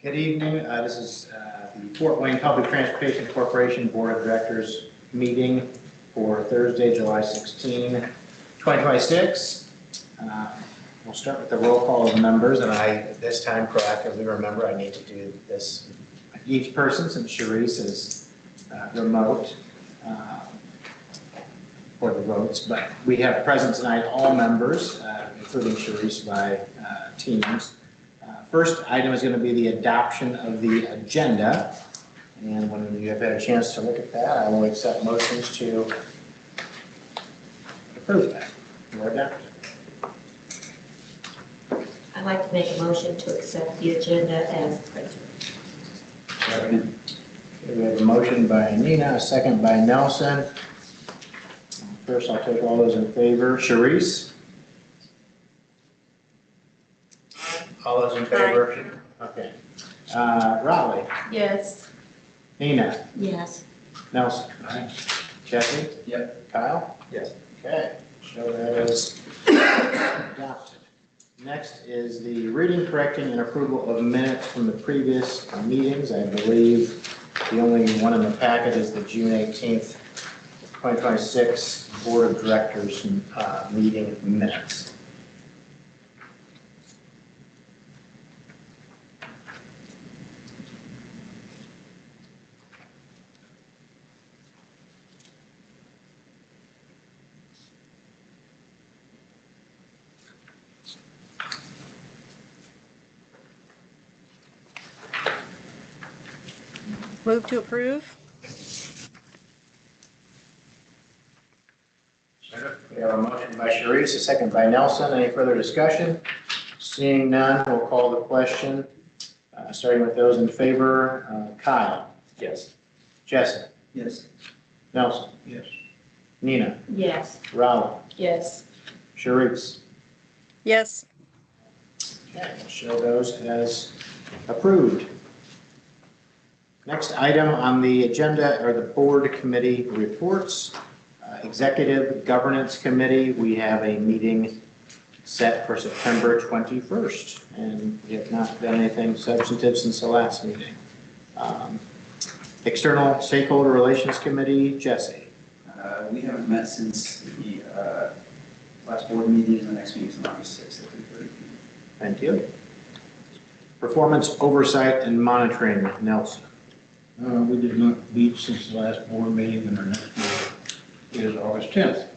Good evening. This is the Fort Wayne Public Transportation Corporation Board of Directors meeting for Thursday, July 16, 2026. We'll start with the roll call of members, and this time proactively remember I need to do this each person since Sharice is remote for the votes. But we have present tonight all members, including Sharice by teams. First item is going to be the adoption of the agenda. And when you have had a chance to look at that, I will accept motions to approve that or adopt it. I'd like to make a motion to accept the agenda as printed. Second. Okay, we have a motion by Nina, a second by Nelson. First, I'll take all those in favor. Sharice? All those in favor? Aye. Okay. Raleigh? Yes. Nina? Yes. Nelson? Aye. Jesse? Yep. Kyle? Yes. Okay, so that is adopted. Next is the reading, correcting, and approval of minutes from the previous meetings. I believe the only one in the packet is the June 18th, 2026 Board of Directors meeting minutes. Move to approve. We have a motion by Sharice, a second by Nelson. Any further discussion? Seeing none, we'll call the question. Starting with those in favor, Kyle? Yes. Jesse? Yes. Nelson? Yes. Nina? Yes. Raleigh? Yes. Sharice? Yes. Okay, we'll show those as approved. Next item on the agenda are the board committee reports. Executive Governance Committee, we have a meeting set for September 21st, and we have not done anything substantive since the last meeting. External Stakeholder Relations Committee, Jesse. We haven't met since the last board meeting, and the next meeting is on August 6th at 3:30 p.m. Thank you. Performance Oversight and Monitoring, Nelson. We did not meet since the last board meeting, and our next meeting is August 10th.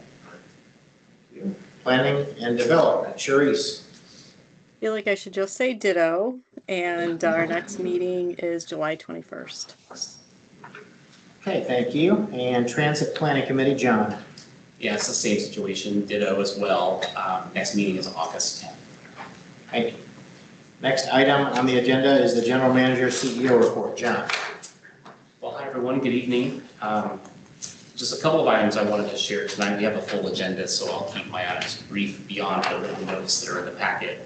Planning and Development, Sharice. I feel like I should just say ditto, and our next meeting is July 21st. Okay, thank you. And Transit Planning Committee, John. Yeah, it's the same situation, ditto as well. Next meeting is August 10th. Thank you. Next item on the agenda is the General Manager CEO report, John. Well, hi everyone, good evening. Just a couple of items I wanted to share tonight. We have a full agenda, so I'll keep my items brief beyond the written notes that are in the packet.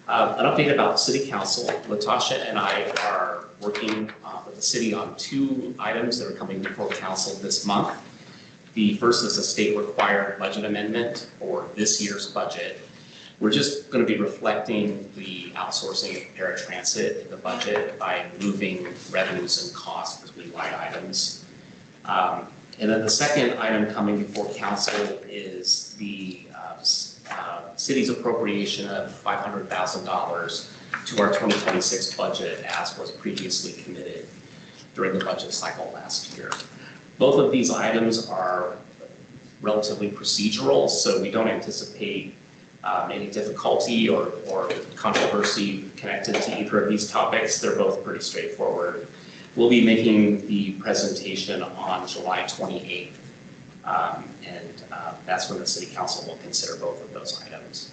An update about City Council. Latasha and I are working with the city on two items that are coming before Council this month. The first is a state-required budget amendment for this year's budget. We're just going to be reflecting the outsourcing of paratransit in the budget by moving revenues and costs between line items. And then the second item coming before council is the city's appropriation of $500,000 to our 2026 budget as was previously committed during the budget cycle last year. Both of these items are relatively procedural, so we don't anticipate any difficulty or controversy connected to either of these topics. They're both pretty straightforward. We'll be making the presentation on July 28th, and that's when the City Council will consider both of those items.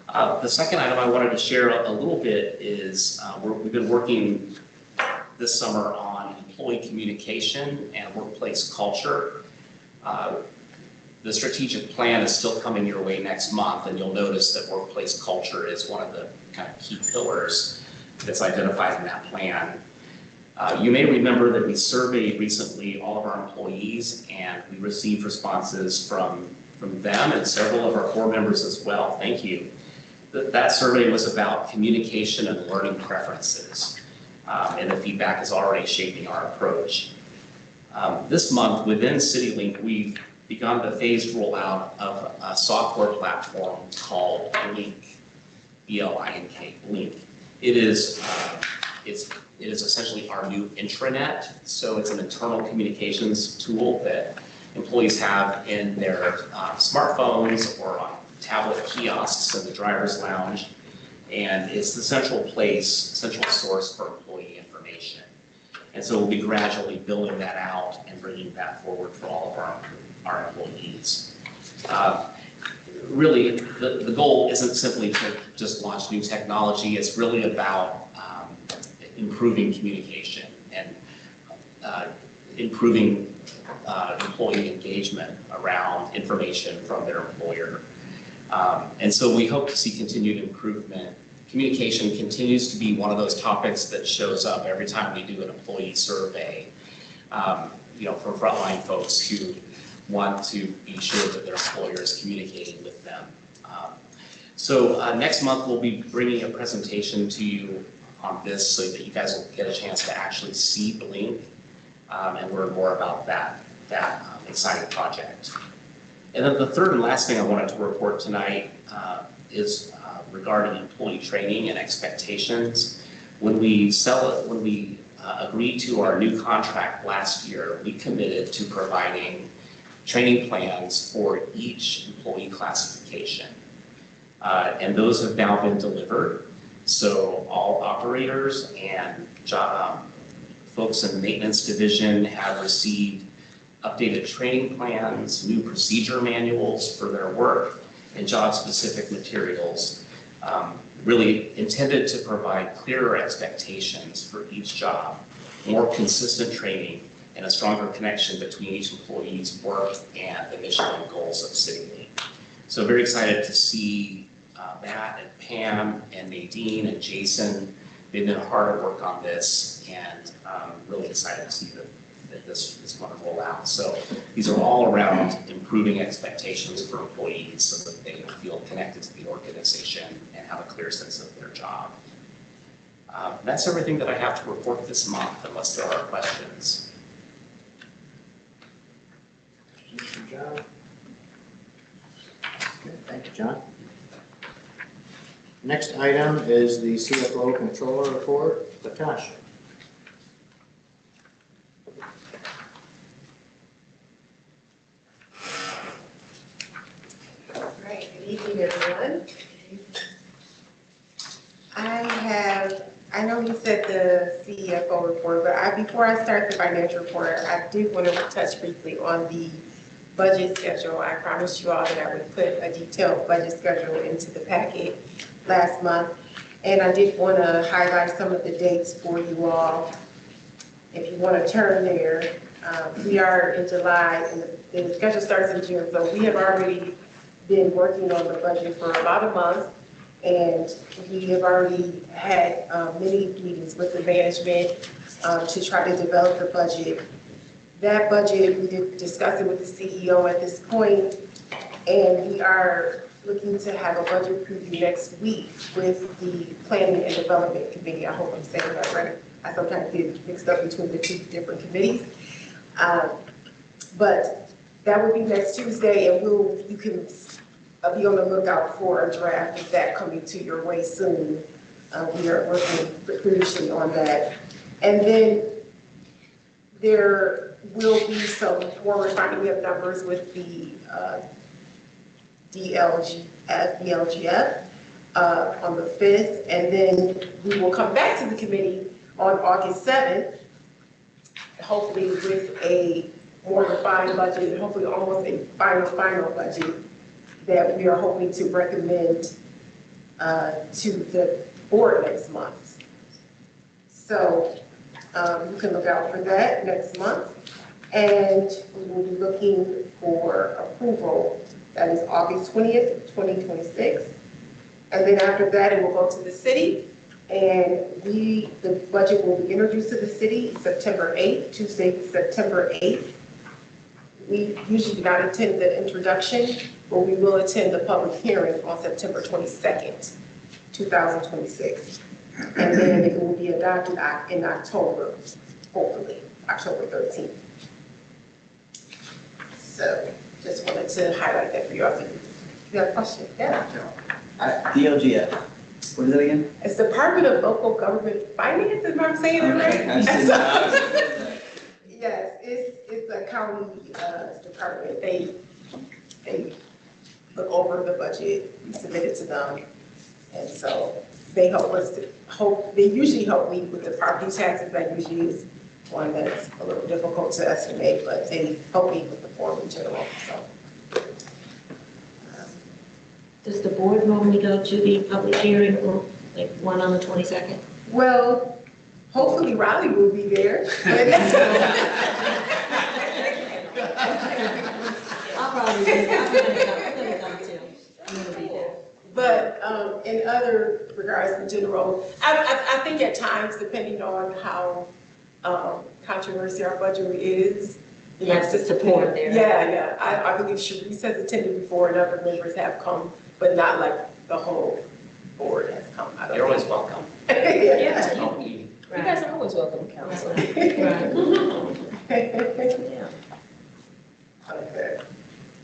The second item I wanted to share a little bit is we've been working this summer on employee communication and workplace culture. The strategic plan is still coming your way next month, and you'll notice that workplace culture is one of the kind of key pillars that's identified in that plan. You may remember that we surveyed recently all of our employees, and we received responses from them and several of our board members as well. Thank you. That survey was about communication and learning preferences, and the feedback is already shaping our approach. This month, within Citilink, we've begun the phased rollout of a software platform called Blink, B-L-I-N-K, Blink. It is essentially our new intranet, so it's an internal communications tool that employees have in their smartphones or on tablet kiosks in the driver's lounge, and it's the central source for employee information. And so we'll be gradually building that out and bringing that forward for all of our employees. Really, the goal isn't simply to just launch new technology, it's really about improving communication and improving employee engagement around information from their employer. And so we hope to see continued improvement. Communication continues to be one of those topics that shows up every time we do an employee survey, from frontline folks who want to be sure that their employer is communicating with them. So next month we'll be bringing a presentation to you on this so that you guys will get a chance to actually see Blink and learn more about that exciting project. And then the third and last thing I wanted to report tonight is regarding employee training and expectations. When we agreed to our new contract last year, we committed to providing training plans for each employee classification. And those have now been delivered. So all operators and folks in the maintenance division have received updated training plans, new procedure manuals for their work, and job-specific materials, really intended to provide clearer expectations for each job, more consistent training, and a stronger connection between each employee's work and the mission and goals of Citilink. So very excited to see Matt and Pam and Nadine and Jason. They've been hard at work on this, and really excited to see that this is going to roll out. So these are all around improving expectations for employees so that they feel connected to the organization and have a clear sense of their job. That's everything that I have to report this month, unless there are questions. Questions from John? Good, thank you, John. Next item is the CFO Controller Report. Latasha. Right, good evening, everyone. I know you said the CFO report, but before I start the financial report, I did want to touch briefly on the budget schedule. I promised you all that I would put a detailed budget schedule into the packet last month, and I did want to highlight some of the dates for you all. If you want to turn there, we are in July, and the schedule starts in June, so we have already been working on the budget for about a month, and we have already had many meetings with the management to try to develop the budget. That budget, we did discuss it with the CEO at this point, and we are looking to have a budget preview next week with the Planning and Development Committee. I hope I'm saying that right. I sometimes get mixed up between the two different committees. But that will be next Tuesday, and you can be on the lookout for a draft of that coming to your way soon. We are working furiously on that. And then there will be some more refining of numbers with the DLGF on the 5th, and then we will come back to the committee on August 7th, hopefully with a more refined budget, and hopefully almost a final budget that we are hoping to recommend to the board next month. So you can look out for that next month, and we will be looking for approval. That is August 20th, 2026. And then after that, it will go to the city, and the budget will be introduced to the city September 8th, Tuesday, September 8th. We usually do not attend the introduction but we will attend the public hearing on September 22nd, 2026. And then it will be adopted in October, hopefully, October 13th. So just wanted to highlight that for you. If you have a question, yeah. DLGF, what is that again? It's Department of Local Government Finance, if I'm saying it right? Yes, it's a county department. They look over the budget, we submit it to them. And so they they usually help me with the property taxes. That usually is one that's a little difficult to estimate, but they help me with the form in general, so. Does the board normally go to the public hearing or like one on the 22nd? Well, hopefully Riley will be there. I'll probably be there. I'm gonna come too. I'm gonna be there. But in other regards, in general, I think at times, depending on how controversial our budget is, you know, Yes, the support there. Yeah. I believe Sharice has attended before and other members have come, but not like the whole board has come. I don't You're know. always welcome. Yeah. Don't be- You guys are always welcome to council. Yeah. Okay.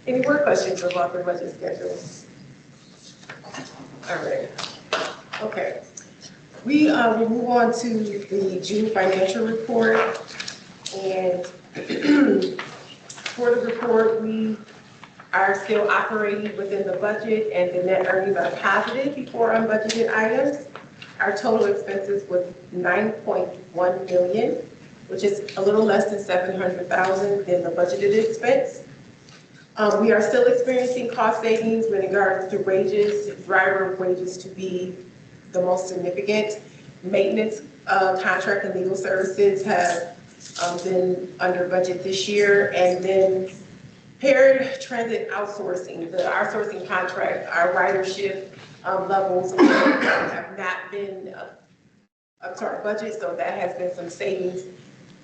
Any more questions about the budget schedule? All right. Okay. We will move on to the June financial report. And for the report, we are still operating within the budget and the net earnings are positive before unbudgeted items. Our total expenses was $9.1 million, which is a little less than $700,000 than the budgeted expense. We are still experiencing cost savings with regards to wages, driver wages to be the most significant. Maintenance, contract and legal services have been under budget this year. And then paired transit outsourcing, the outsourcing contract, our ridership levels have not been up to our budget, so that has been some savings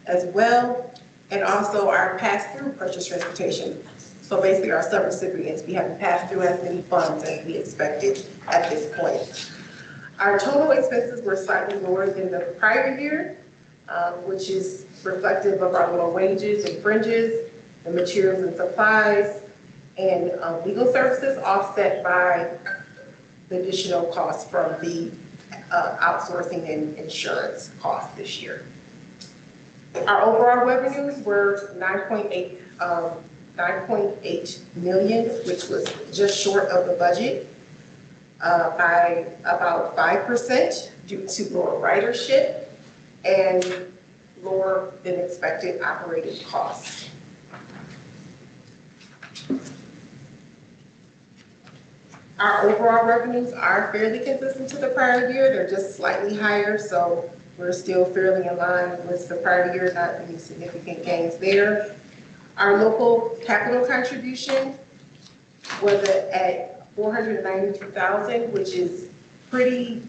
as well. And also our pass-through purchase transportation. So basically our sub-recipients, we haven't passed through as many funds as we expected at this point. Our total expenses were slightly lower than the prior year, which is reflective of our lower wages and fringes, the materials and supplies, and legal services offset by the additional costs from the outsourcing and insurance costs this year. Our overall revenues were 9.8 million, which was just short of the budget by about 5% due to lower ridership and lower than expected operating costs. Our overall revenues are fairly consistent to the prior year. They're just slightly higher, so we're still fairly in line with the prior year, not any significant gains there. Our local capital contribution was at $492,000, which is pretty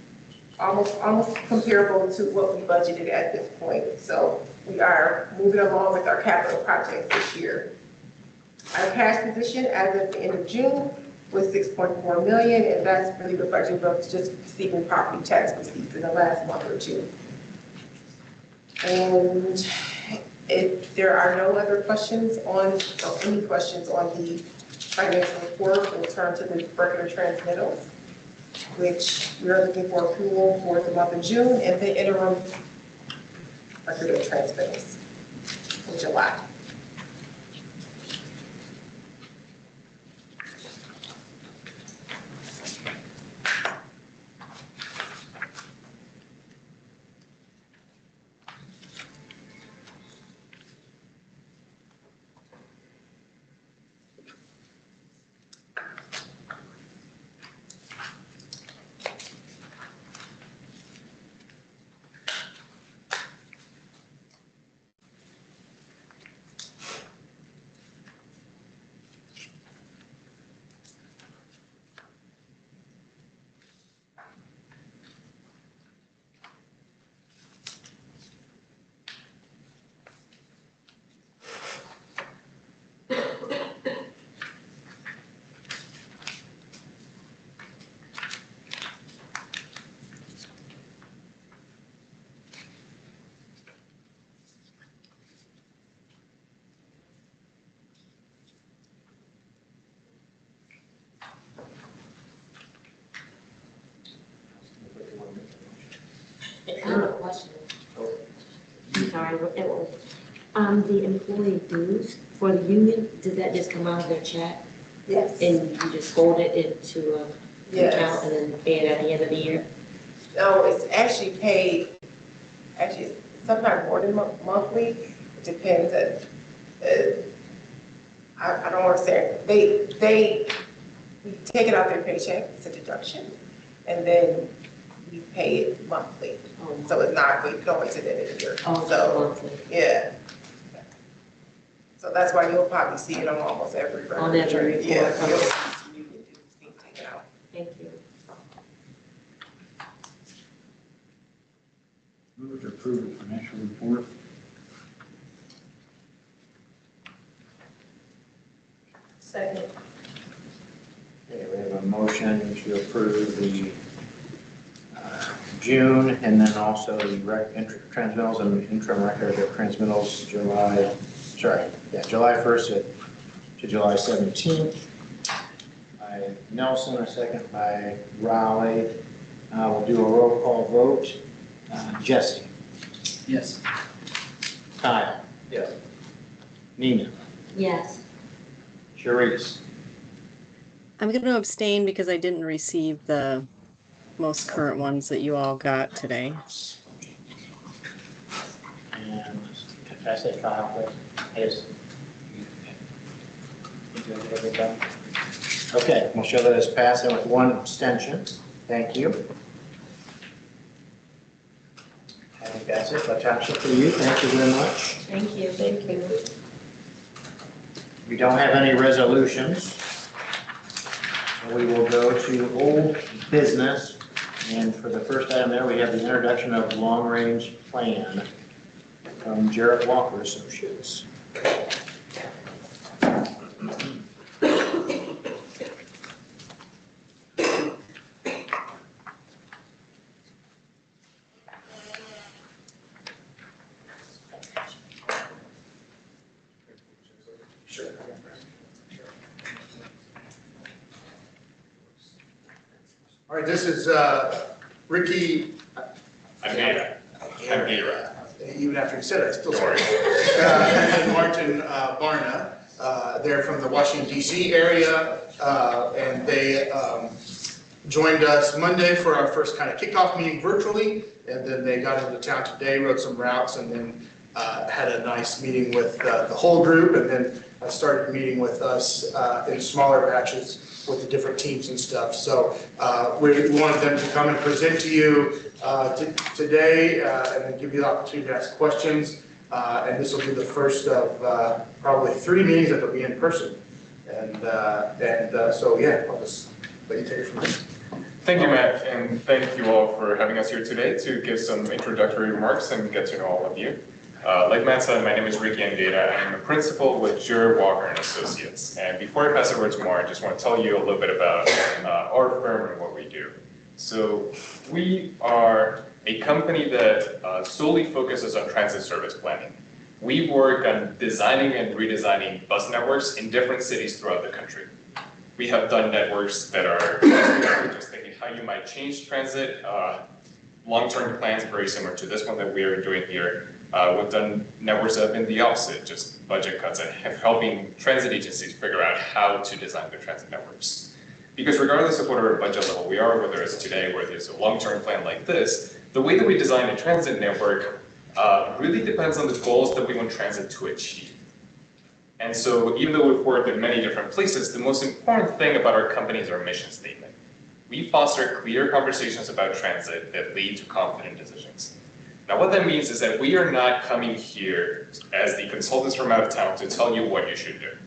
almost comparable to what we budgeted at this point. So we are moving along with our capital projects this year. Our cash position as of the end of June was $6.4 million, and that's really reflective of just receiving property tax receipts in the last month or two. And if there are no other questions or any questions on the financial report, we'll turn to the regular transmittals, which we are looking for approval for the month of June, and the interim regular transmittals in July. question. I'm sorry, Emily. The employee dues for the union, does that just come out of their check? Yes. And you just hold it into an account and then pay it at the end of the year? No, it's actually paid, actually, sometimes more than monthly. It depends. I don't want to say, we take it out their paycheck, it's a deduction, and then we pay it monthly. Oh, So it's not going to the end of the year. oh, So, monthly. yeah. So that's why you'll probably see it on almost every record. On every report. Yeah, Okay. you'll see union dues being taken out. Thank you. Move to approve the financial report. Second. Okay, we have a motion to approve the June and then also the transmittals and interim record of transmittals July 1st to July 17th. By Nelson, a second by Raleigh. We'll do a roll call vote. Jesse. Yes. Kyle. Yes. Nina. Yes. Sharice. I'm going to abstain because I didn't receive the most current ones that you all got today. And can I say Kyle, please? Yes. Okay, we'll show that as passing with one abstention. Thank you. I think that's it. Latasha, for you. Thank you very much. Thank you. Thank you. We don't have any resolutions. So we will go to old business. And for the first item there, we have the introduction of long-range plan from Jarrett Walker Associates. All right, this is Ricky. Agera. Even after he said it, I still sorry. And Martin Barna. They're from the Washington, D.C. area, and they joined us Monday for our first kind of kickoff meeting virtually, and then they got into town today, wrote some routes, and then had a nice meeting with the whole group, and then started meeting with us in smaller batches with the different teams and stuff. So we wanted them to come and present to you today and then give you the opportunity to ask questions. And this will be the first of probably 3 meetings that will be in person. And so, yeah, I'll just let you take it from there. Thank you, Matt, and thank you all for having us here today to give some introductory remarks and get to know all of you. Like Matt said, my name is Ricky Angeda. I'm a principal with Jarrett Walker and Associates. And before I pass it over to Mark, I just want to tell you a little bit about our firm and what we do. So we are a company that solely focuses on transit service planning. We work on designing and redesigning bus networks in different cities throughout the country. We have done networks that are just thinking how you might change transit, long-term plans very similar to this one that we are doing here. We've done networks that have been the opposite, just budget cuts and helping transit agencies figure out how to design their transit networks. Because regardless of whatever budget level we are, whether it's today, whether it's a long-term plan like this, the way that we design a transit network really depends on the goals that we want transit to achieve. And so even though we've worked in many different places, the most important thing about our company is our mission statement. We foster clear conversations about transit that lead to confident decisions. Now what that means is that we are not coming here as the consultants from out of town to tell you what you should do.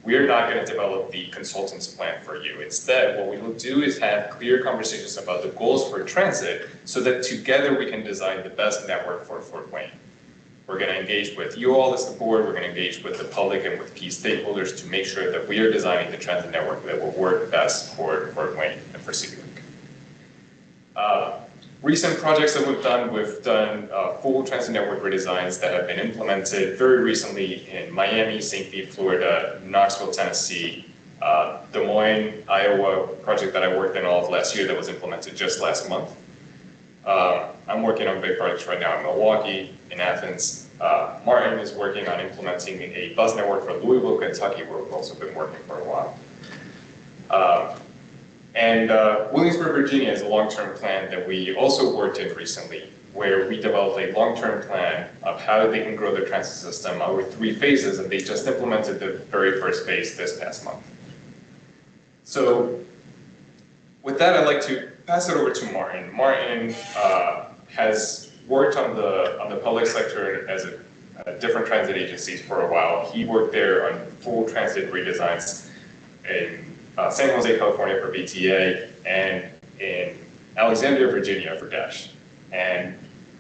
We are not going to develop the consultant's plan for you. Instead, what we will do is have clear conversations about the goals for transit so that together we can design the best network for Fort Wayne. We're going to engage with you all as the board, we're going to engage with the public and with key stakeholders to make sure that we are designing the transit network that will work best for Fort Wayne and for Citilink. Recent projects that we've done full transit network redesigns that have been implemented very recently in Miami, St. Pete, Florida, Knoxville, Tennessee, Des Moines, Iowa project that I worked in all of last year that was implemented just last month. I'm working on big projects right now in Milwaukee, in Athens. Martin is working on implementing a bus network for Louisville, Kentucky, where we've also been working for a while. Williamsburg, Virginia is a long-term plan that we also worked in recently, where we developed a long-term plan of how they can grow their transit system over 3 phases, and they just implemented the very first phase this past month. So with that, I'd like to pass it over to Martin. Martin has worked on the public sector as different transit agencies for a while. He worked there on full transit redesigns in San Jose, California for BTA, and in Alexandria, Virginia for Dash. And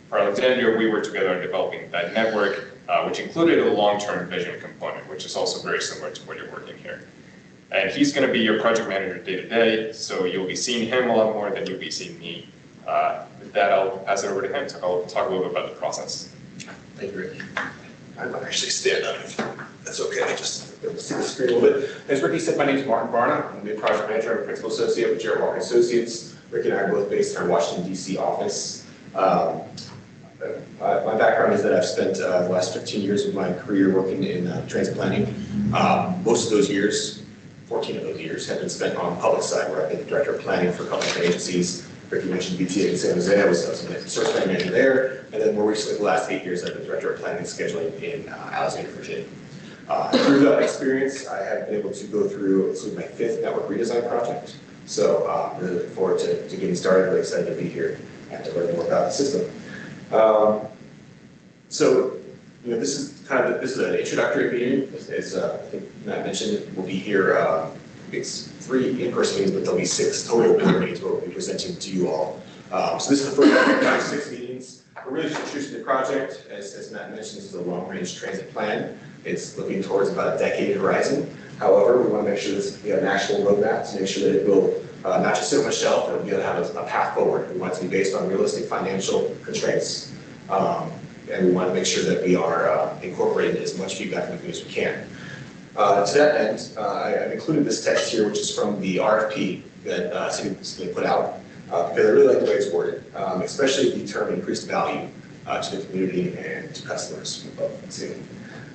for Alexandria, we worked together on developing that network, which included a long-term vision component, which is also very similar to what you're working here. And he's going to be your project manager day-to-day, so you'll be seeing him a lot more than you'll be seeing me. With that, I'll pass it over to him to talk a little bit about the process. Thank you, Ricky. I might actually stand up if that's okay. Just see the screen a little bit. As Ricky said, my name is Martin Barna. I'm the project manager and principal associate with Jared Walker Associates. Ricky and I are both based in our Washington, D.C. office. My background is that I've spent the last 15 years of my career working in transit planning. Most of those years, 14 of those years, have been spent on the public side, where I've been the director of planning for public agencies. Ricky mentioned BTA in San Jose. I was a service planning manager there. And then more recently, the last 8 years, I've been director of planning and scheduling in Alexandria, Virginia. Through that experience, I have been able to go through, this was my 5th network redesign project. So really looking forward to getting started. Really excited to be here and to learn more about the system. So, this is an introductory meeting. As I think Matt mentioned, we'll be here. It's 3 in-person meetings, but there'll be 6 total meetings where we'll be presenting to you all. So this is the first of 6 meetings. We're really just introducing the project. As Matt mentioned, this is a long-range transit plan. It's looking towards about a decade horizon. However, we want to make sure we have an actual roadmap to make sure that it will not just sit on the shelf, but it'll be able to have a path forward. We want it to be based on realistic financial constraints. And we want to make sure that we are incorporating as much feedback from the community as we can. To that end, I've included this text here, which is from the RFP that Citilink put out, because I really like the way it's worded, especially the term increased value to the community and to customers of Citilink.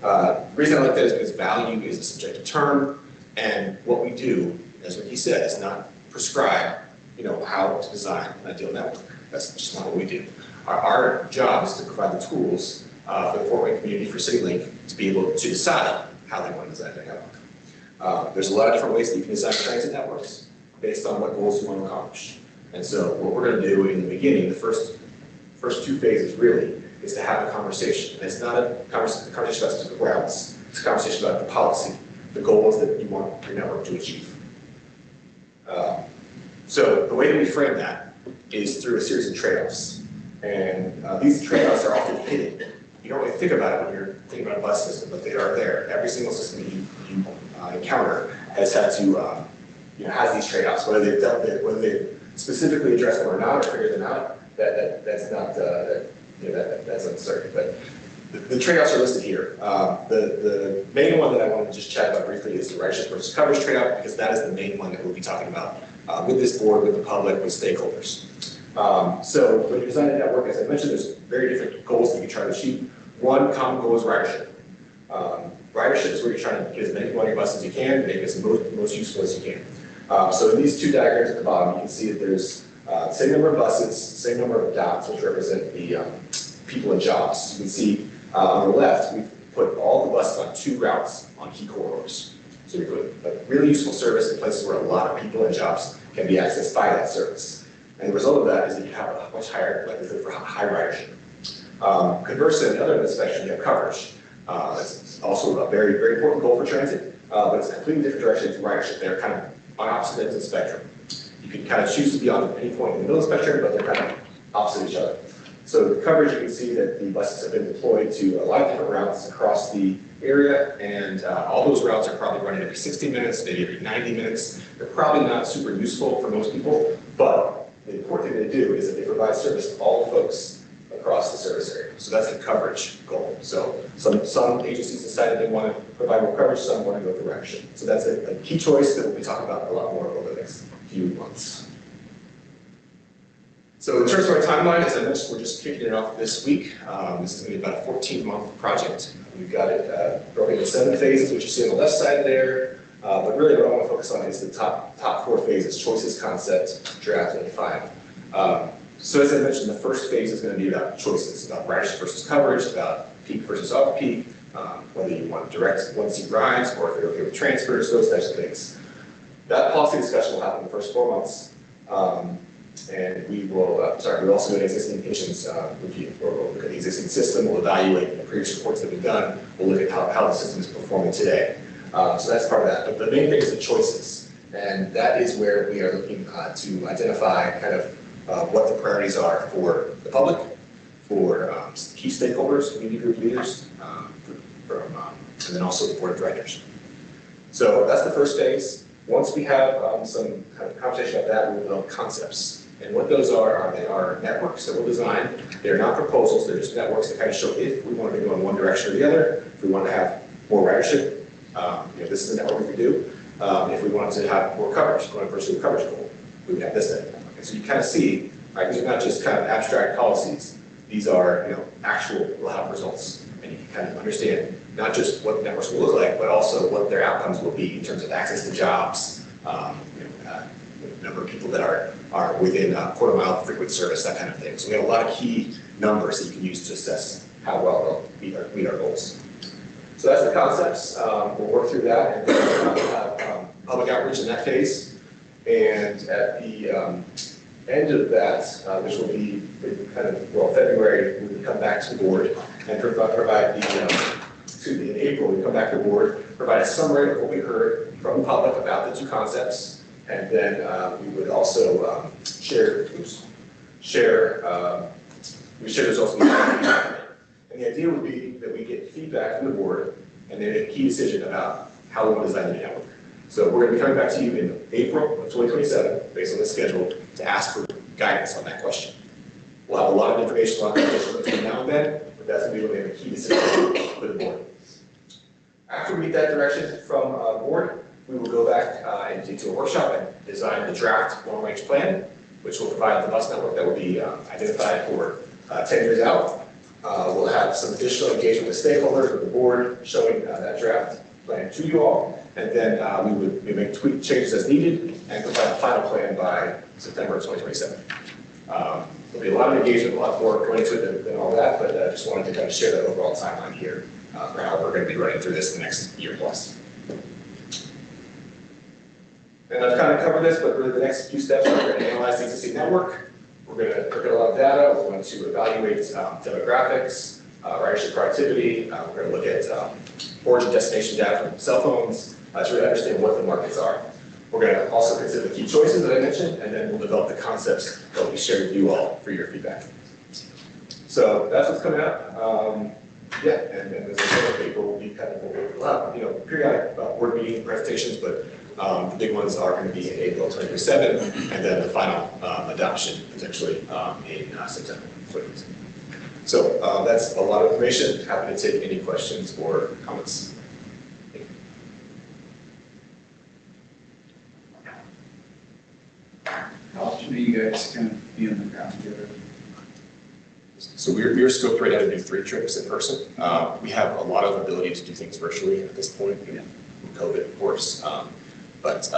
The reason I like that is because value is a subjective term, and what we do, as Ricky said, is not prescribe, how to design an ideal network. That's just not what we do. Our job is to provide the tools for the Fort Wayne community, for Citilink, to be able to decide how they want to design their network. There's a lot of different ways that you can design transit networks based on what goals you want to accomplish. And so what we're going to do in the beginning, the first 2 phases really, is to have a conversation. And it's not a conversation about specific routes. It's a conversation about the policy, the goals that you want your network to achieve. So the way that we frame that is through a series of trade-offs. And these trade-offs are often hidden. You don't really think about it when you're thinking about a bus system, but they are there. Every single system that you encounter has had to, has these trade-offs. Whether they specifically address them or not, or figure them out, that's not, that's uncertain. But the trade-offs are listed here. The main one that I want to just chat about briefly is the ridership versus coverage trade-off, because that is the main one that we'll be talking about with this board, with the public, with stakeholders. So when you design a network, as I mentioned, there's very different goals that you try to achieve. One common goal is ridership. Ridership is where you're trying to get as many people on your bus as you can, make it as most useful as you can. So in these 2 diagrams at the bottom, you can see that there's the same number of buses, same number of dots, which represent the people and jobs. You can see on the left, we've put all the buses on 2 routes on key corridors. So we put a really useful service in places where a lot of people and jobs can be accessed by that service. And the result of that is that you have a much higher likelihood for high ridership. Conversely, on the other end of the spectrum, you have coverage. That's also a very, very important goal for transit, but it's a completely different direction from ridership. They're kind of on opposite ends of the spectrum. You can kind of choose to be on any point in the middle of the spectrum, but they're kind of opposite each other. So the coverage, you can see that the buses have been deployed to a lot of different routes across the area, and all those routes are probably running every 60 minutes, maybe every 90 minutes. They're probably not super useful for most people, but the important thing they do is that they provide service to all the folks across the service area. So that's the coverage goal. So some agencies decided they want to provide more coverage, some want to go for ridership. So that's a key choice that we'll be talking about a lot more over the next few months. So in terms of our timeline, as I mentioned, we're just kicking it off this week. This is going to be about a 14-month project. We've got it broken into 7 phases, which you see on the left side there. But really what I want to focus on is the top 4 phases: choices, concept, draft, and final. So as I mentioned, the first phase is going to be about choices, about ridership versus coverage, about peak versus off-peak, whether you want direct one-seat rides or if you're okay with transfers, those types of things. That policy discussion will happen in the first 4 months. And we will, we'll also do an existing patients review, where we'll look at the existing system, we'll evaluate the previous reports that we've done, we'll look at how the system is performing today. So that's part of that. But the main thing is the choices. And that is where we are looking to identify kind of what the priorities are for the public, for key stakeholders, community group leaders, and then also the board of directors. So that's the first phase. Once we have some kind of conversation about that, we will develop concepts. And what those are they are networks that we'll design. They're not proposals, they're just networks that kind of show if we want to go in one direction or the other, if we want to have more ridership, this is a network we could do. If we wanted to have more coverage, we want to pursue a coverage goal, we would have this network. And so you kind of see, right, these are not just kind of abstract policies, these are, actual, will have results. And you can kind of understand not just what networks will look like, but also what their outcomes will be in terms of access to jobs, number of people that are within a quarter-mile frequent service, that kind of thing. So we have a lot of key numbers that you can use to assess how well they'll meet our goals. So that's the concepts. We'll work through that, and then we'll have public outreach in that phase. And at the end of that, which will be kind of, February, we will come back to the board and provide in April, we come back to the board, provide a summary of what we heard from the public about the 2 concepts. And then we would also share results with the board. And the idea would be that we get feedback from the board and then a key decision about how we want to design the network. So we're going to be coming back to you in April of 2027, based on the schedule, to ask for guidance on that question. We'll have a lot of information on that between now and then, but that's going to be when we have a key decision for the board. After we get that direction from the board, we will go back into a workshop and design the draft long-range plan, which will provide the bus network that will be identified for 10 years out. We'll have some additional engagement with stakeholders, with the board, showing that draft plan to you all. And then we make tweak changes as needed and provide a final plan by September of 2027. There'll be a lot of engagement, a lot more going into it than all that, but I just wanted to kind of share that overall timeline here for how we're going to be running through this in the next year plus. And I've kind of covered this, but really the next few steps are we're going to analyze the existing network. We're going to look at a lot of data. We're going to evaluate demographics, ridership productivity. We're going to look at origin destination data from cell phones to really understand what the markets are. We're going to also consider the key choices that I mentioned, and then we'll develop the concepts that will be shared with you all for your feedback. So that's what's coming up. And then as I said, April will be kind of, periodic board meeting presentations, but the big ones are going to be in April 2027, and then the final adoption potentially in September 2027. So that's a lot of information. Happy to take any questions or comments. How often do you guys kind of be on the ground together? So we're scoped right now to do 3 trips in person. We have a lot of ability to do things virtually at this point, COVID, of course. But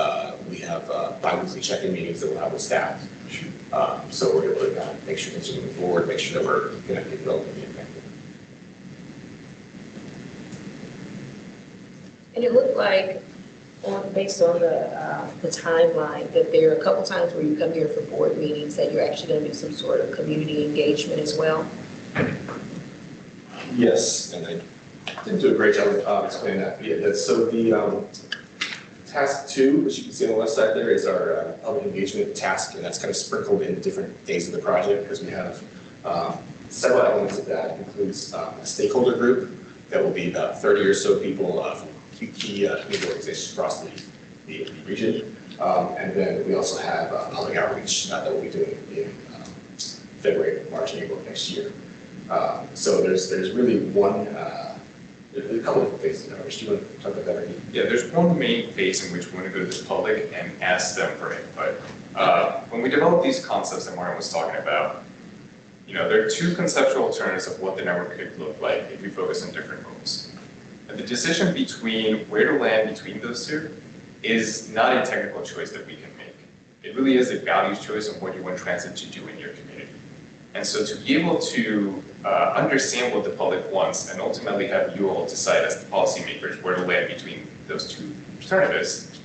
we have bi-weekly check-in meetings that we'll have with staff. So we're able to make sure things are moving forward, make sure that we're connected relatively effective. And it looked like, based on the timeline, that there are a couple times where you come here for board meetings that you're actually going to do some sort of community engagement as well. Yes, and I didn't do a great job of explaining that. Yeah, so the task 2, which you can see on the left side there, is our public engagement task, and that's kind of sprinkled in different days of the project because we have several elements of that. It includes a stakeholder group that will be about 30 or so people from key community organizations across the region. And then we also have public outreach that we'll be doing in February, March, and April next year. So there's really there's a couple of phases in outreach. Do you want to talk about that, Ricky? Yeah, there's one main phase in which we want to go to the public and ask them for input. When we developed these concepts that Martin was talking about, there are two conceptual alternatives of what the network could look like if we focus on different goals. And the decision between where to land between those two is not a technical choice that we can make. It really is a values choice of what you want transit to do in your community. And so to be able to understand what the public wants and ultimately have you all decide as the policymakers where to land between those two alternatives,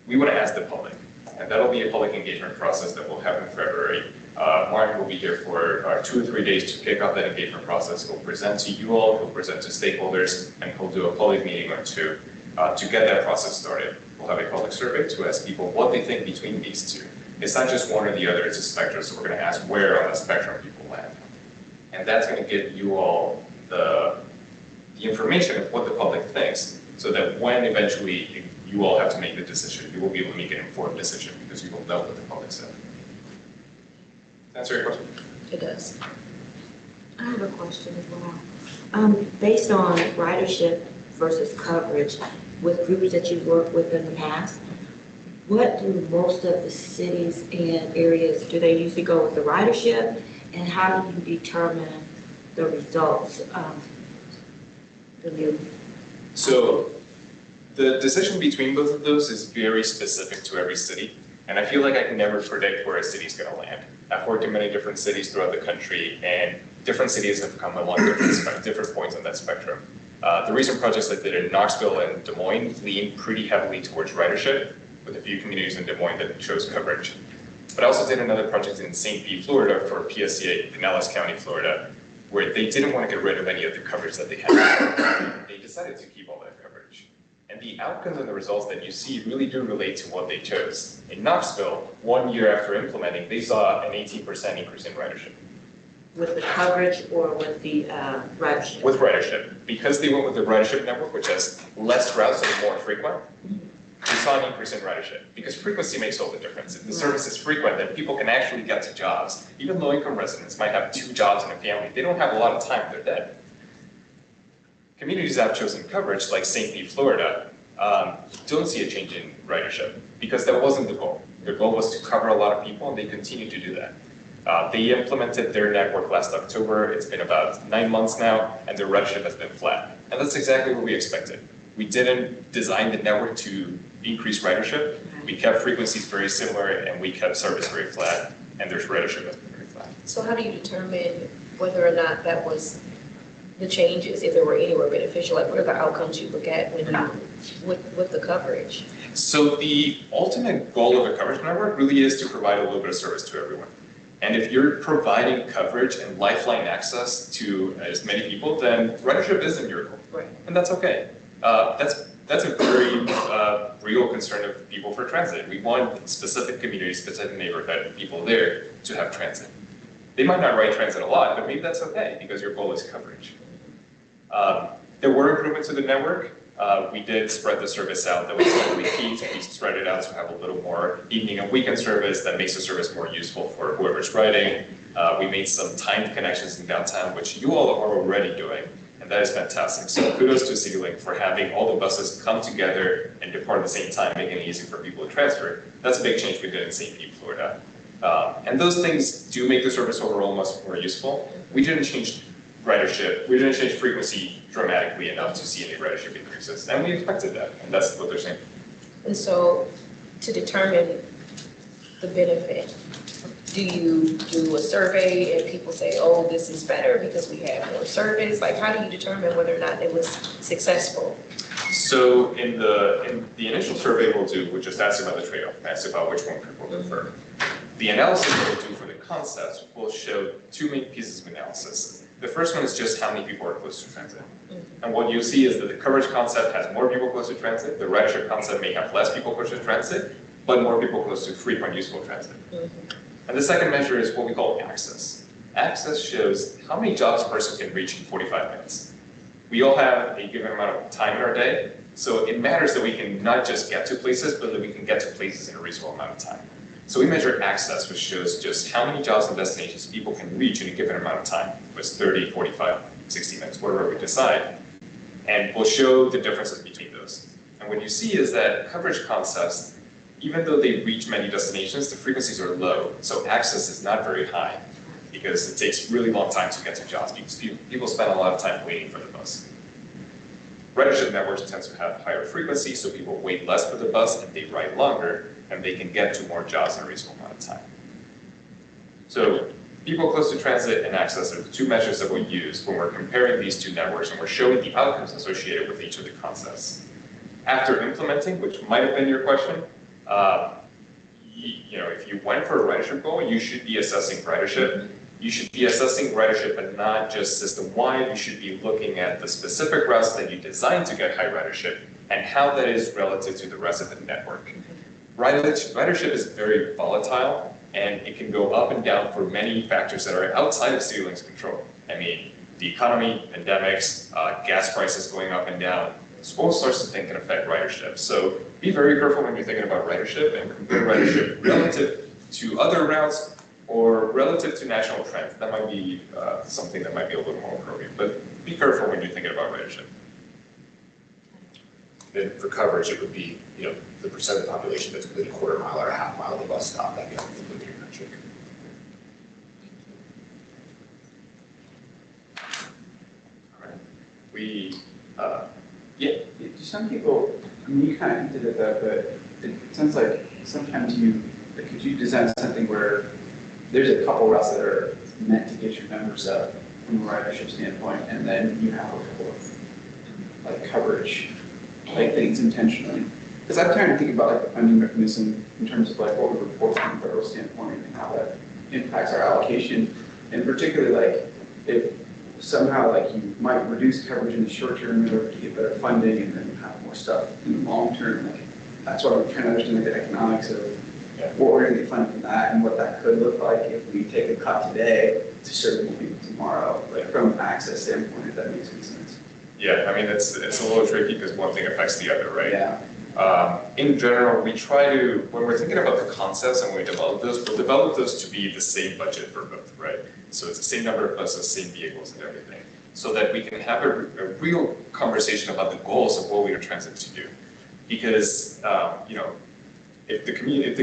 we want to ask the public. And that'll be a public engagement process that will happen in February. Martin will be here for 2 or 3 days to kick off that engagement process. He'll present to you all, he'll present to stakeholders, and he'll do a public meeting or two to get that process started. We'll have a public survey to ask people what they think between these two. It's not just one or the other, it's a spectrum, so we're going to ask where on the spectrum people land. And that's going to give you all the information of what the public thinks, so that when eventually you all have to make the decision, you will be able to make an informed decision because you will know what the public said. Answer your question? It does. I have a question as well. Based on ridership versus coverage with groups that you've worked with in the past, what do most of the cities and areas, do they usually go with the ridership? And how do you determine the results of the new? So the decision between both of those is very specific to every city. And I feel like I can never predict where a city's going to land. I've worked in many different cities throughout the country, and different cities have come along different points on that spectrum. The recent projects I did in Knoxville and Des Moines lean pretty heavily towards ridership, with a few communities in Des Moines that chose coverage. But I also did another project in St. Pete, Florida for PSCA, Pinellas County, Florida, where they didn't want to get rid of any of the coverage that they had. They decided to keep all that coverage. And the outcomes and the results that you see really do relate to what they chose. In Knoxville, 1 year after implementing, they saw an 18% increase in ridership. With the coverage or with the ridership? With ridership. Because they went with the ridership network, which has less routes and more frequent, we saw an increase in ridership. Because frequency makes all the difference. If the service is frequent, then people can actually get to jobs. Even low-income residents might have 2 jobs in a family. They don't have a lot of time, they're dead. Communities that have chosen coverage, like St. Pete, Florida, don't see a change in ridership because that wasn't the goal. Their goal was to cover a lot of people, and they continue to do that. They implemented their network last October. It's been about 9 months now, and their ridership has been flat. And that's exactly what we expected. We didn't design the network to increase ridership. We kept frequencies very similar, and we kept service very flat, and their ridership has been very flat. So how do you determine whether or not that was the changes, if there were any, were beneficial? Like, what are the outcomes you look at when you, with the coverage? So the ultimate goal of a coverage network really is to provide a little bit of service to everyone. And if you're providing coverage and lifeline access to as many people, then ridership isn't your goal. Right. And that's okay. That's a very real concern of people for transit. We want specific communities, specific neighborhood people there to have transit. They might not ride transit a lot, but maybe that's okay because your goal is coverage. There were improvements to the network. We did spread the service out. That was something we keep. We spread it out to have a little more evening and weekend service that makes the service more useful for whoever's riding. We made some timed connections in downtown, which you all are already doing, and that is fantastic. So kudos to Citilink for having all the buses come together and depart at the same time, making it easy for people to transfer. That's a big change we did in St. Pete, Florida. And those things do make the service overall much more useful. We didn't change ridership, we didn't change frequency dramatically enough to see any ridership increases, and we expected that, and that's what they're saying. And so, to determine the benefit, do you do a survey and people say, oh, this is better because we have more service? Like, how do you determine whether or not it was successful? So in the initial survey we'll do, we'll just ask about the trade-off, ask about which one people prefer. The analysis that we'll do for the concepts will show 2 main pieces of analysis. The first one is just how many people are close to transit. And what you'll see is that the coverage concept has more people close to transit, the ridership concept may have less people close to transit, but more people close to frequent useful transit. And the second measure is what we call access. Access shows how many jobs a person can reach in 45 minutes. We all have a given amount of time in our day, so it matters that we can not just get to places, but that we can get to places in a reasonable amount of time. So we measure access, which shows just how many jobs and destinations people can reach in a given amount of time. It's 30, 45, 60 minutes, whatever we decide. And we'll show the differences between those. And what you see is that coverage concepts even though they reach many destinations, the frequencies are low, so access is not very high because it takes really long time to get to jobs because people spend a lot of time waiting for the bus. Ridership networks tend to have higher frequency, so people wait less for the bus and they ride longer, and they can get to more jobs in a reasonable amount of time. So people close to transit and access are the two measures that we use when we're comparing these two networks and we're showing the outcomes associated with each of the concepts. After implementing, which might have been your question, if you went for a ridership goal, you should be assessing ridership. You should be assessing ridership and not just system-wide. You should be looking at the specific routes that you designed to get high ridership and how that is relative to the rest of the network. Ridership is very volatile, and it can go up and down for many factors that are outside of Citilink's control. I mean, the economy, pandemics, gas prices going up and down, all sorts of things can affect ridership. So be very careful when you're thinking about ridership and compare ridership relative to other routes or relative to national trends. That might be something that might be a little more appropriate, but be careful when you're thinking about ridership. Then for coverage, it would be, the percent of the population that's within a quarter mile or a half mile of the bus stop, that'd be a bigger metric. All right. We, Do some people, you kind of hinted at that, but it sounds like sometimes could you design something where there's a couple routes that are meant to get your numbers up from a ridership standpoint, and then you have a couple of coverage things intentionally. Because I'm trying to think about the funding mechanism in terms of what we report from a federal standpoint and how that impacts our allocation, and particularly if somehow you might reduce coverage in the short term in order to get better funding and then have more stuff in the long term. That's what I'm trying to understand the economics of what we're going to get funded from that and what that could look like if we take a cut today to serve more people tomorrow, from an access standpoint, if that makes any sense. Yeah, I mean, it's a little tricky because one thing affects the other, right? Yeah. In general, we try to, when we're thinking about the concepts and when we develop those, we'll develop those to be the same budget for both, right? So it's the same number of buses, same vehicles and everything, so that we can have a real conversation about the goals of what we are transit to do. Because, if the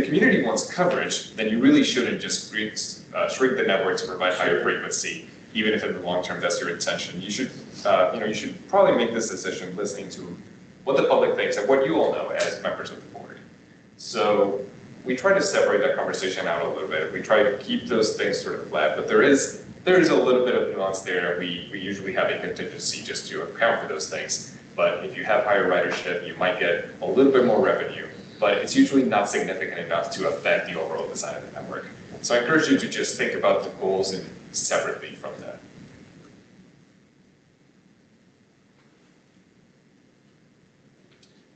community wants coverage, then you really shouldn't just shrink the network to provide higher frequency, even if in the long term that's your intention. You should, you should probably make this decision listening to what the public thinks and what you all know as members of the board. So we try to separate that conversation out a little bit. We try to keep those things sort of flat, but there is a little bit of nuance there. We usually have a contingency just to account for those things. But if you have higher ridership, you might get a little bit more revenue, but it's usually not significant enough to affect the overall design of the network. So I encourage you to just think about the goals separately from that.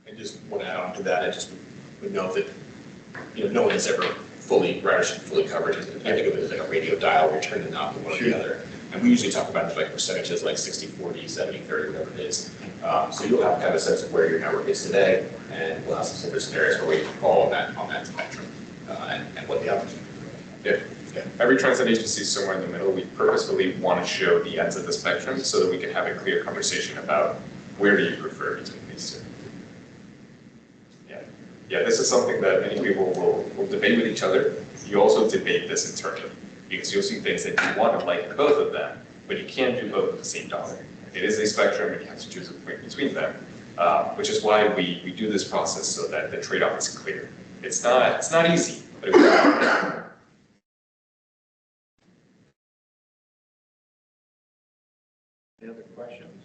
And just want to add on to that, I just would note that, no one is ever fully covered. You have to think of it as a radio dial, you're turning the knob to one or the other. And we usually talk about percentages like 60-40, 70-30, whatever it is. So you'll have kind of a sense of where your network is today, and we'll have some different scenarios where we fall on that spectrum and what the opportunity is. Yeah. Every transit agency is somewhere in the middle. We purposefully want to show the ends of the spectrum so that we can have a clear conversation about where do you prefer between these two. Yeah, this is something that many people will debate with each other. You also debate this internally because you'll see things that you want to like both of them, but you can't do both at the same dollar. It is a spectrum and you have to choose a point between them, which is why we do this process so that the trade-off is clear. It's not easy, but it's not. Any other questions?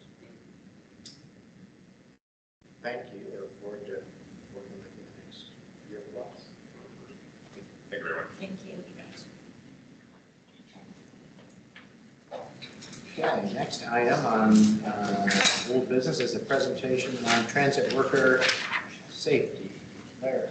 Thank you. I look forward to working with you next year plus. Thank you very much. Thank you. Okay, next item on old business is a presentation on transit worker safety. Larry.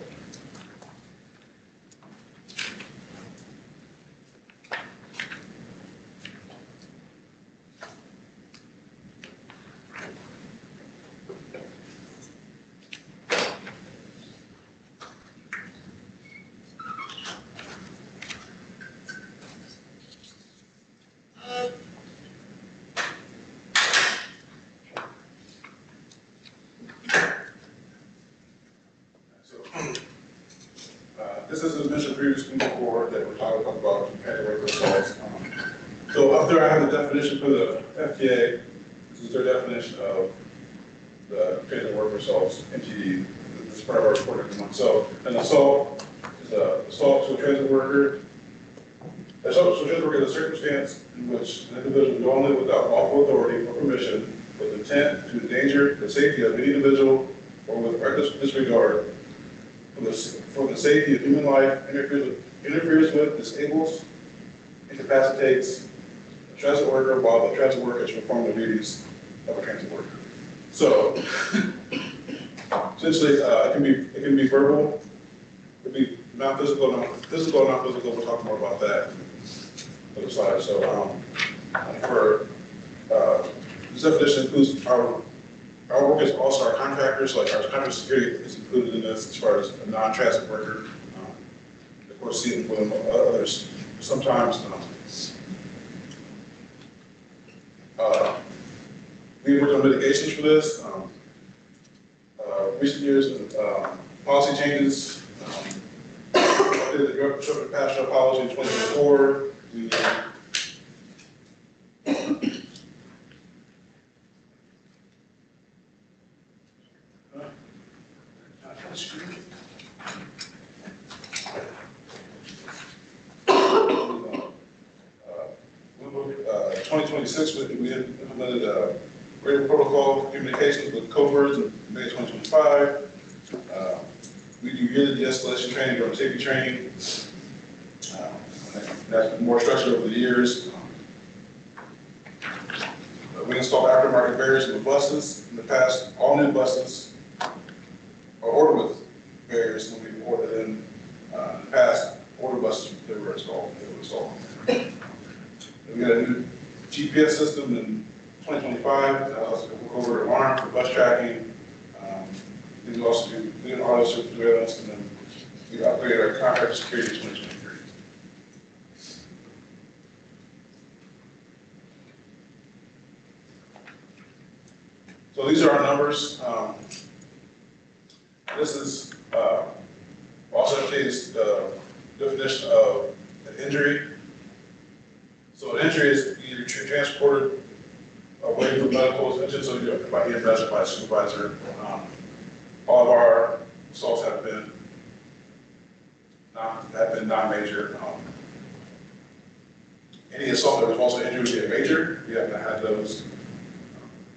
this is as mentioned previously before, that we're talking about transit worker assaults. So up there, I have the definition for the FTA. This is their definition of the transit worker assaults, NTE. This is part of our report every month. So an assault is an assault to a transit worker. Assault to a transit worker is a circumstance in which an individual knowingly without lawful authority or permission with intent to endanger the safety of any individual or with reckless disregard for the safety of human life, interferes with, disables, incapacitates a transit worker while the transit worker is performing the duties of a transit worker. So essentially, it can be verbal, it can be non-physical, physical, non-physical. We'll talk more about that on the slide. So this definition includes our workers, also our contractors, like our contractor security is included in this as far as a non-transit worker. Of course, seeing with others sometimes. We worked on mitigations for this. Recent years, policy changes. Did the passion policy in 2024. We moved 2026, we implemented a radio protocol communications with coverts in May 2025. We do yearly de-escalation training or safety training. That's been more structured over the years. We installed aftermarket barriers in the buses. In the past, all new buses are ordered with barriers when we ordered them. In the past, older buses, they were installed. We got a new GPS system in 2025 that allows us to hook over an alarm for bus tracking. We also do auto surveillance, and then we upgraded our contractor security in 2023. So these are our numbers. This is also FDA's definition of an injury. So an injury is either transported away from medical attention, so you're by EMS or by a supervisor. All of our assaults have been non-major. Any assault that results in injury would be a major. We haven't had those.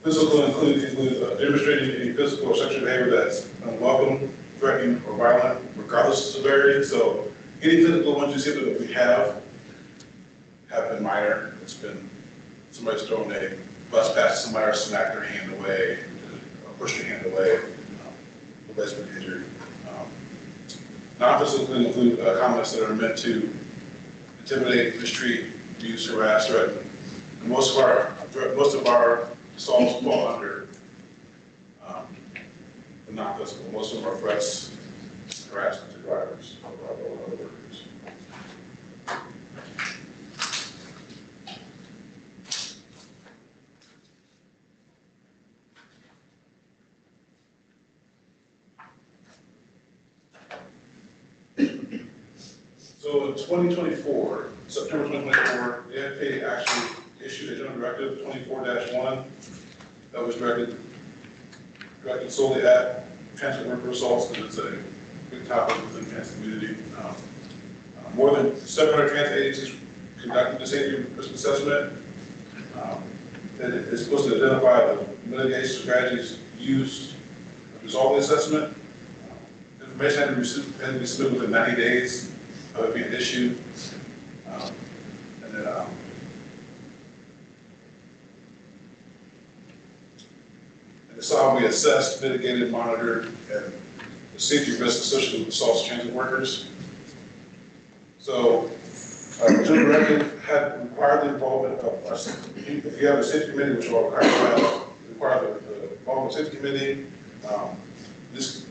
Physical includes demonstrating any physical or sexual behavior that's unwelcome, threatening, or violent, regardless of severity. So any physical ones you see that we have been minor. It's been somebody's thrown a bus past somebody or smacked their hand away, or pushed their hand away. Nobody's been injured. Non-physical include comments that are meant to intimidate, mistreat, abuse, harass, threaten. And most of our assaults fall under the non-physical. Most of them are threats, harassment to drivers or other workers. So in 2024, September 2024, the FAA actually issued a general directive 24-1 that was directed solely at transit worker assaults, because it's a big topic within the transit community. More than 700 transit agencies conducted the safety risk assessment. And it is supposed to identify the mitigation strategies used to resolve the assessment. Information had to be submitted within 90 days of it being issued. And then it's how we assessed, mitigated, monitored, and the safety risks associated with assaults to transit workers. So, the general directive had required the involvement of if you have a safety committee, which will require the involvement of safety committee. These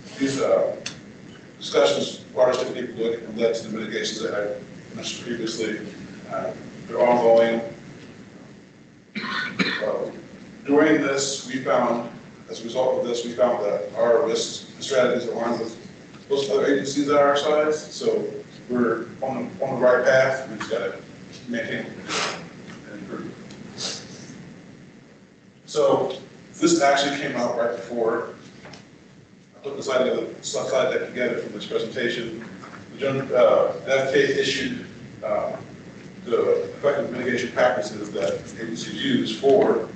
discussions brought us to the look and led to the mitigations that I mentioned previously. They're ongoing. During this, we found, as a result of this, we found that our risks and strategies align with most other agencies are our size, so we're on the right path, we just gotta maintain and improve. So this actually came out right before I put the slide deck together for this presentation. The FK issued the effective mitigation practices that agencies use for,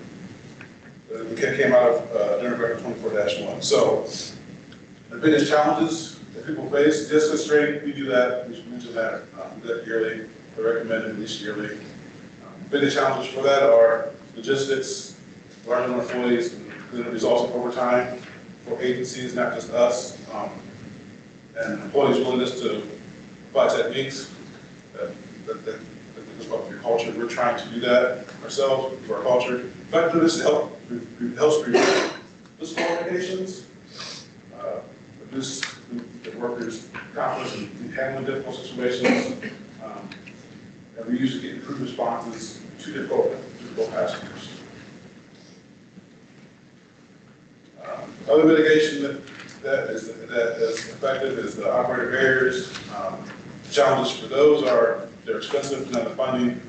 it came out of General Record 24-1. So the biggest challenges that people face, distance training, we do that, we should mention that, we do that yearly, I recommend at least yearly. Biggest challenges for that are logistics, larger employees, and the results of overtime for agencies, not just us, and employees' willingness to apply techniques that about your culture. We're trying to do that ourselves for our culture. In fact, this helps prevent physical complications, reduce the workers' confidence in handling difficult situations, and we usually get improved responses to difficult passengers. Other mitigation that is effective is the operator barriers. Challenges for those are they're expensive, not the funding.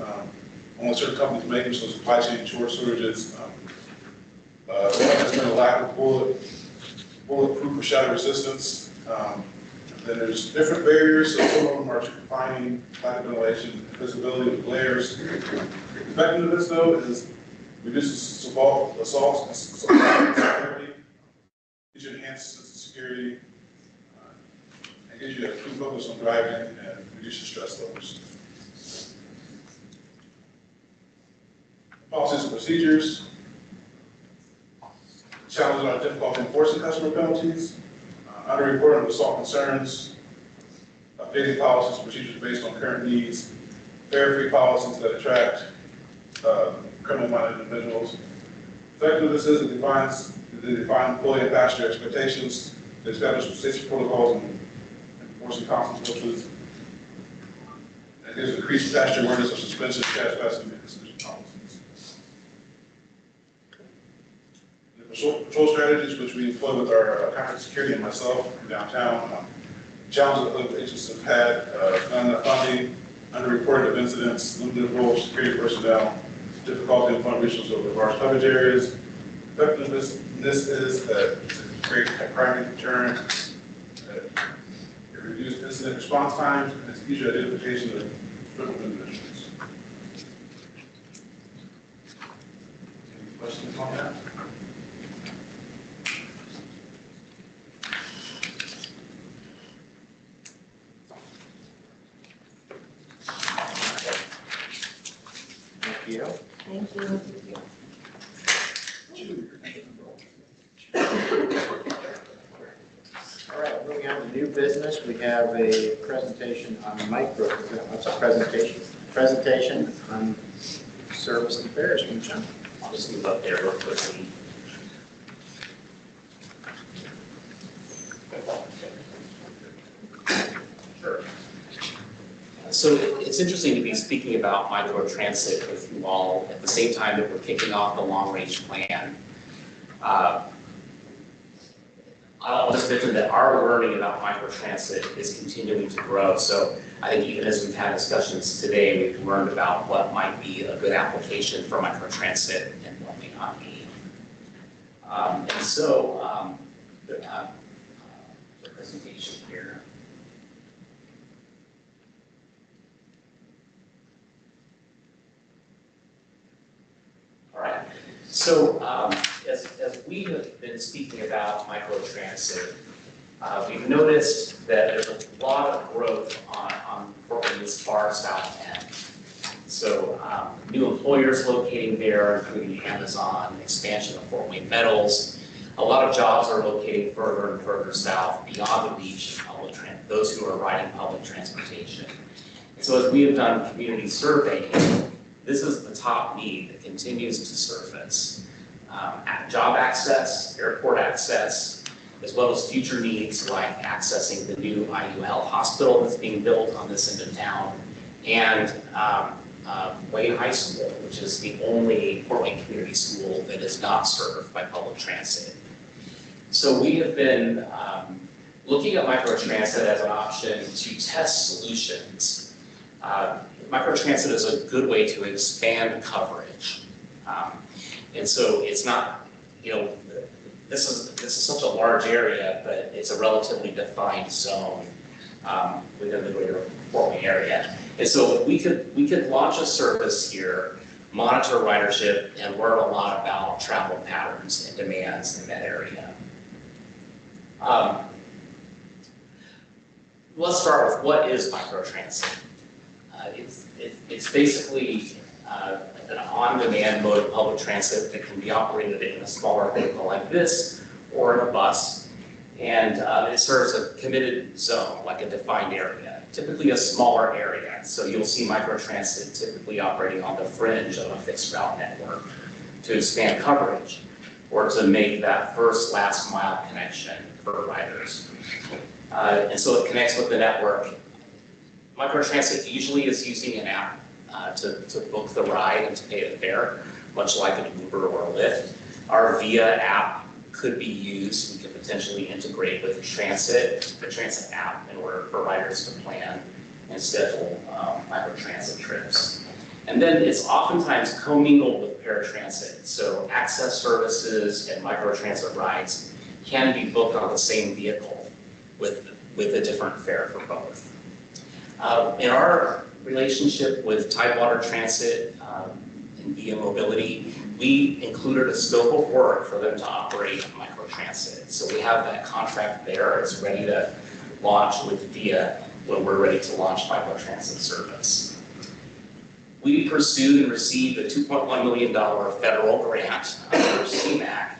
Only certain companies make them, so supply chain shortages. There's been a lack of bulletproof or shatter resistance. Then there's different barriers, so some of them are too confining, lack of ventilation, visibility of glares. The effectiveness though is reduces assaults and security, gives you enhanced sense of security, and gives you a true focus on driving and reduces stress levels. Policies and procedures. Challenges are difficult enforcing customer penalties, underreporting of assault concerns, updating policies and procedures based on current needs, fare-free policies that attract criminal-minded individuals. Effectiveness is they define employee and passenger expectations, they establish safety protocols and enforcing consequences. It gives increased passenger awareness of suspension, trespassing, and exclusion policies. The patrol strategies, which we employ with our contact security and myself from downtown, challenges that the agencies have had, not enough funding, underreporting of incidents, limited role of security personnel, difficulty in fund resources over large coverage areas. Effectiveness is that it's a great primary deterrent, it reduced incident response times, and it's easier identification of critical individuals. Any questions on that? Thank you. Thank you. All right, moving on to new business, we have a presentation on what's a presentation on service and fares from John. I'll just move up there real quickly. Sure. So it's interesting to be speaking about microtransit with you all at the same time that we're kicking off the long-range plan. I'll just mention that our learning about microtransit is continuing to grow. So I think even as we've had discussions today, we've learned about what might be a good application for microtransit and what may not be. The presentation here. All right. So as we have been speaking about microtransit, we've noticed that there's a lot of growth on Fort Wayne's far south end. So new employers locating there, including Amazon, expansion of Fort Wayne Metals. A lot of jobs are locating further and further south beyond the reach of public transit, those who are riding public transportation. And so as we have done community surveying, this is the top need that continues to surface. Job access, airport access, as well as future needs like accessing the new IUL hospital that's being built on this end of town, and Wayne High School, which is the only Fort Wayne community school that is not served by public transit. So we have been looking at microtransit as an option to test solutions. Microtransit is a good way to expand coverage. And so it's not, this is such a large area, but it's a relatively defined zone within the greater Fort Wayne area. And so we could launch a service here, monitor ridership, and learn a lot about travel patterns and demands in that area. Let's start with what is microtransit. It's basically an on-demand mode of public transit that can be operated in a smaller vehicle like this or in a bus. And it serves a committed zone, like a defined area, typically a smaller area. So you'll see microtransit typically operating on the fringe of a fixed route network to expand coverage or to make that first last mile connection for riders. And so it connects with the network. Microtransit usually is using an app to book the ride and to pay the fare, much like an Uber or a Lyft. Our VIA app could be used. We could potentially integrate with the transit app in order for riders to plan and schedule microtransit trips. And then it's oftentimes commingled with paratransit. So access services and microtransit rides can be booked on the same vehicle with a different fare for both. In our relationship with Tidewater Transit and VIA Mobility, we included a scope of work for them to operate microtransit. So we have that contract there. It's ready to launch with VIA when we're ready to launch microtransit service. We pursued and received a $2.1 million federal grant under CMAQ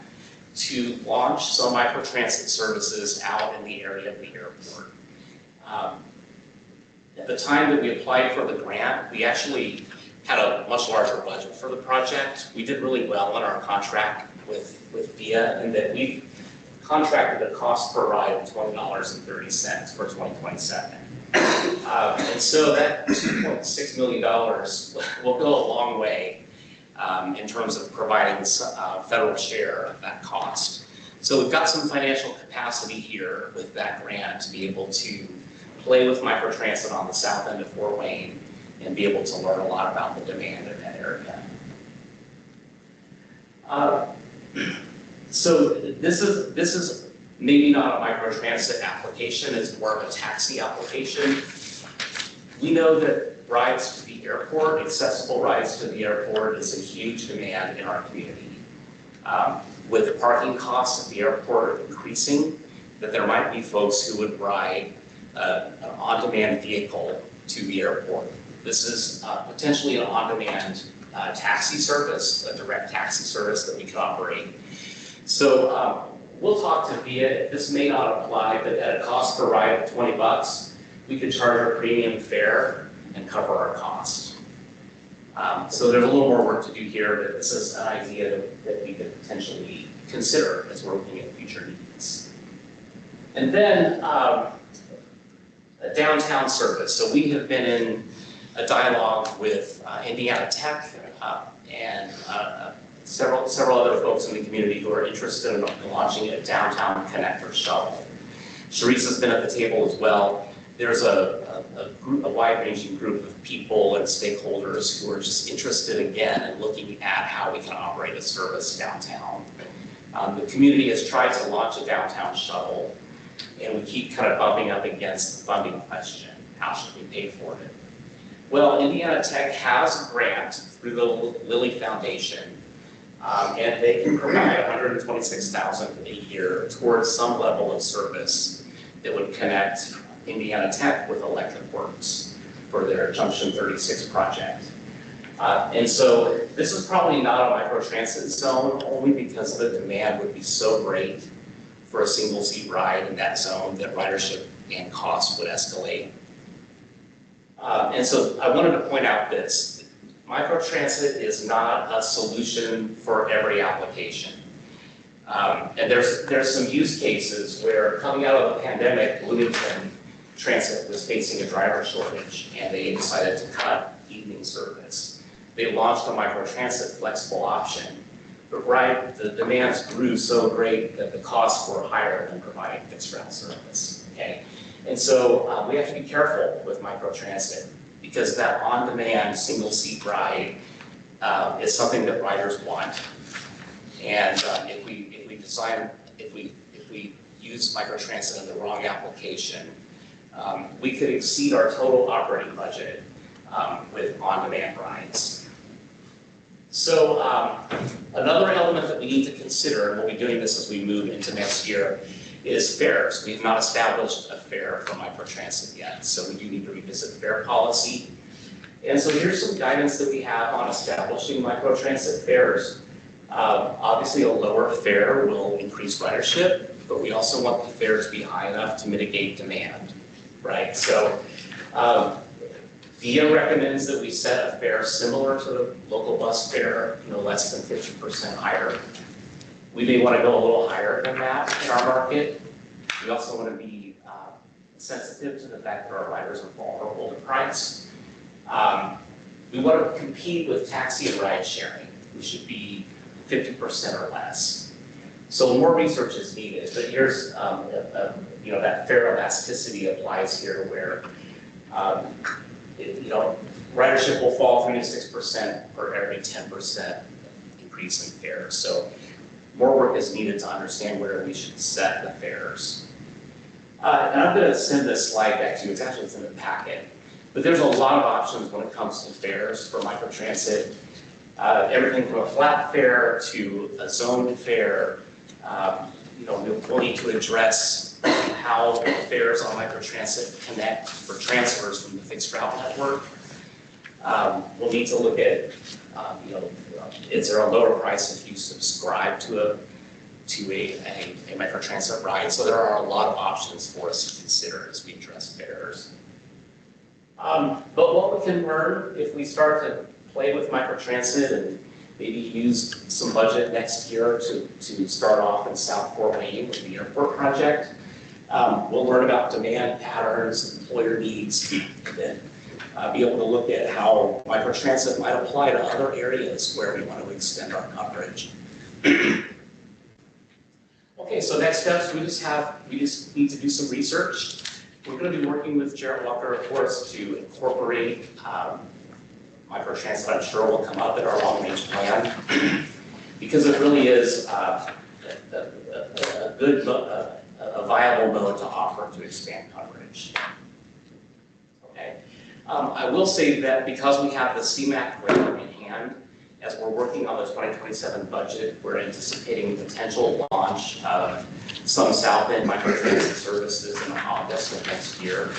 to launch some microtransit services out in the area of the airport. At the time that we applied for the grant, we actually had a much larger budget for the project. We did really well in our contract with VIA in that we contracted a cost per ride of $20.30 for 2027. And so that $2.6 million will go a long way in terms of providing federal share of that cost. So we've got some financial capacity here with that grant to be able to play with microtransit on the south end of Fort Wayne and be able to learn a lot about the demand in that area. So this is maybe not a microtransit application, it's more of a taxi application. We know that rides to the airport, accessible rides to the airport is a huge demand in our community. With the parking costs at the airport increasing, that there might be folks who would ride an on-demand vehicle to the airport. This is potentially an on-demand taxi service, a direct taxi service that we could operate. So we'll talk to VIA. This may not apply, but at a cost per ride of $20, we could charge a premium fare and cover our costs. So there's a little more work to do here, but this is an idea that we could potentially consider as we're looking at future needs. And then a downtown service. So we have been in a dialogue with Indiana Tech and several other folks in the community who are interested in launching a downtown connector shuttle. Sharice has been at the table as well. There's a wide-ranging group of people and stakeholders who are just interested again in looking at how we can operate a service downtown. The community has tried to launch a downtown shuttle, and we keep kind of bumping up against the funding question. How should we pay for it? Well, Indiana Tech has a grant through the Lilly Foundation, and they can provide $126,000 a year towards some level of service that would connect Indiana Tech with Electric Works for their Junction 36 project. And so this is probably not a microtransit zone, only because the demand would be so great for a single seat ride in that zone that ridership and cost would escalate. And so I wanted to point out this. Microtransit is not a solution for every application. And there's some use cases where coming out of the pandemic, Bloomington Transit was facing a driver shortage and they decided to cut evening service. They launched a microtransit flexible option the demands grew so great that the costs were higher than providing fixed route service, okay? And so we have to be careful with microtransit because that on-demand single-seat ride is something that riders want. And if we use microtransit in the wrong application, we could exceed our total operating budget with on-demand rides. So another element that we need to consider, and we'll be doing this as we move into next year, is fares. We've not established a fare for microtransit yet, so we do need to revisit fare policy. And so here's some guidance that we have on establishing microtransit fares. Obviously, a lower fare will increase ridership, but we also want the fares to be high enough to mitigate demand, right? So VIA recommends that we set a fare similar to the local bus fare, less than 50% higher. We may want to go a little higher than that in our market. We also want to be sensitive to the fact that our riders are vulnerable to price. We want to compete with taxi and ride sharing. We should be 50% or less. So more research is needed, but here's, that fare elasticity applies here where, ridership will fall 3 to 6% for every 10% increase in fares. So more work is needed to understand where we should set the fares. And I'm going to send this slide back to you. It's in the packet. But there's a lot of options when it comes to fares for microtransit. Everything from a flat fare to a zoned fare. We'll need to address how fares on microtransit connect for transfers from the fixed route network. We'll need to look at, is there a lower price if you subscribe to a microtransit ride? So there are a lot of options for us to consider as we address fares. But what we can learn if we start to play with microtransit and maybe use some budget next year to start off in South Fort Wayne with the airport project. We'll learn about demand patterns, employer needs, and then be able to look at how microtransit might apply to other areas where we want to extend our coverage. Okay, so next steps, we just need to do some research. We're going to be working with Jarrett Walker, of course, to incorporate microtransit. I'm sure will come up in our long-range plan because it really is a viable mode to offer to expand coverage. Okay, I will say that because we have the CMAQ grant in hand, as we're working on the 2027 budget, we're anticipating potential launch of some South End microtransit services in August of next year.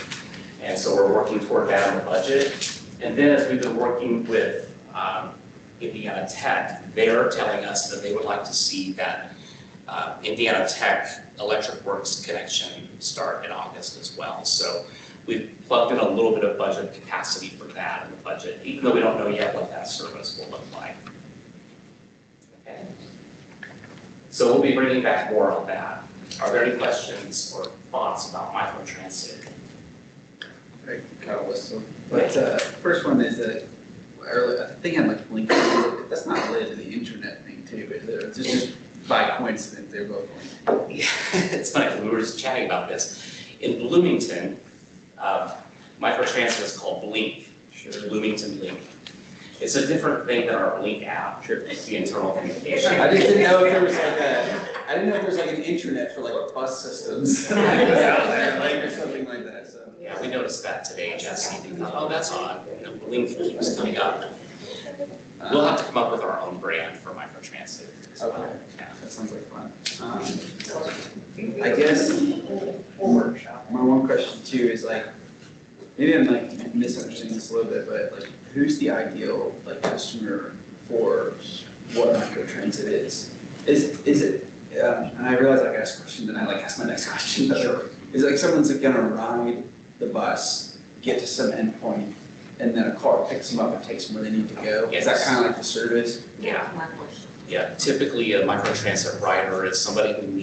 And so we're working toward that in the budget. And then as we've been working with Indiana Tech, they're telling us that they would like to see that Indiana Tech Electric Works connection start in August as well. So we've plugged in a little bit of budget capacity for that in the budget, even though we don't know yet what that service will look like. Okay. So we'll be bringing back more on that. Are there any questions or thoughts about microtransit? I kind of list them. But first one is that I think I'm like blinking. That's not related to the internet thing too, is it? It's just by coincidence they're both linked. Yeah, it's funny. We were just chatting about this. In Bloomington, microtransit is called Blink. Sure. Bloomington Blink. It's a different thing than our Blink app. Sure. It's the internal communication. I just didn't know if there was I didn't know if there was like an intranet for like bus systems out there, like or something like that. So. Yeah, we noticed that today, Jesse. Oh, that's odd. Blink keeps coming up. We'll have to come up with our own brand for microtransit. Okay. Yeah, that sounds like fun. I guess my one question too is like, maybe I'm like misunderstanding this a little bit, but like, who's the ideal like customer for what microtransit is? Is it? And I realize I asked a question, then I like ask my next question. But sure. Is it like someone's like gonna ride the bus, get to some endpoint, and then a car picks them up and takes them where they need to go? Yes. Is that kind of like the service? Yeah. Yeah. Typically, a microtransit rider is somebody who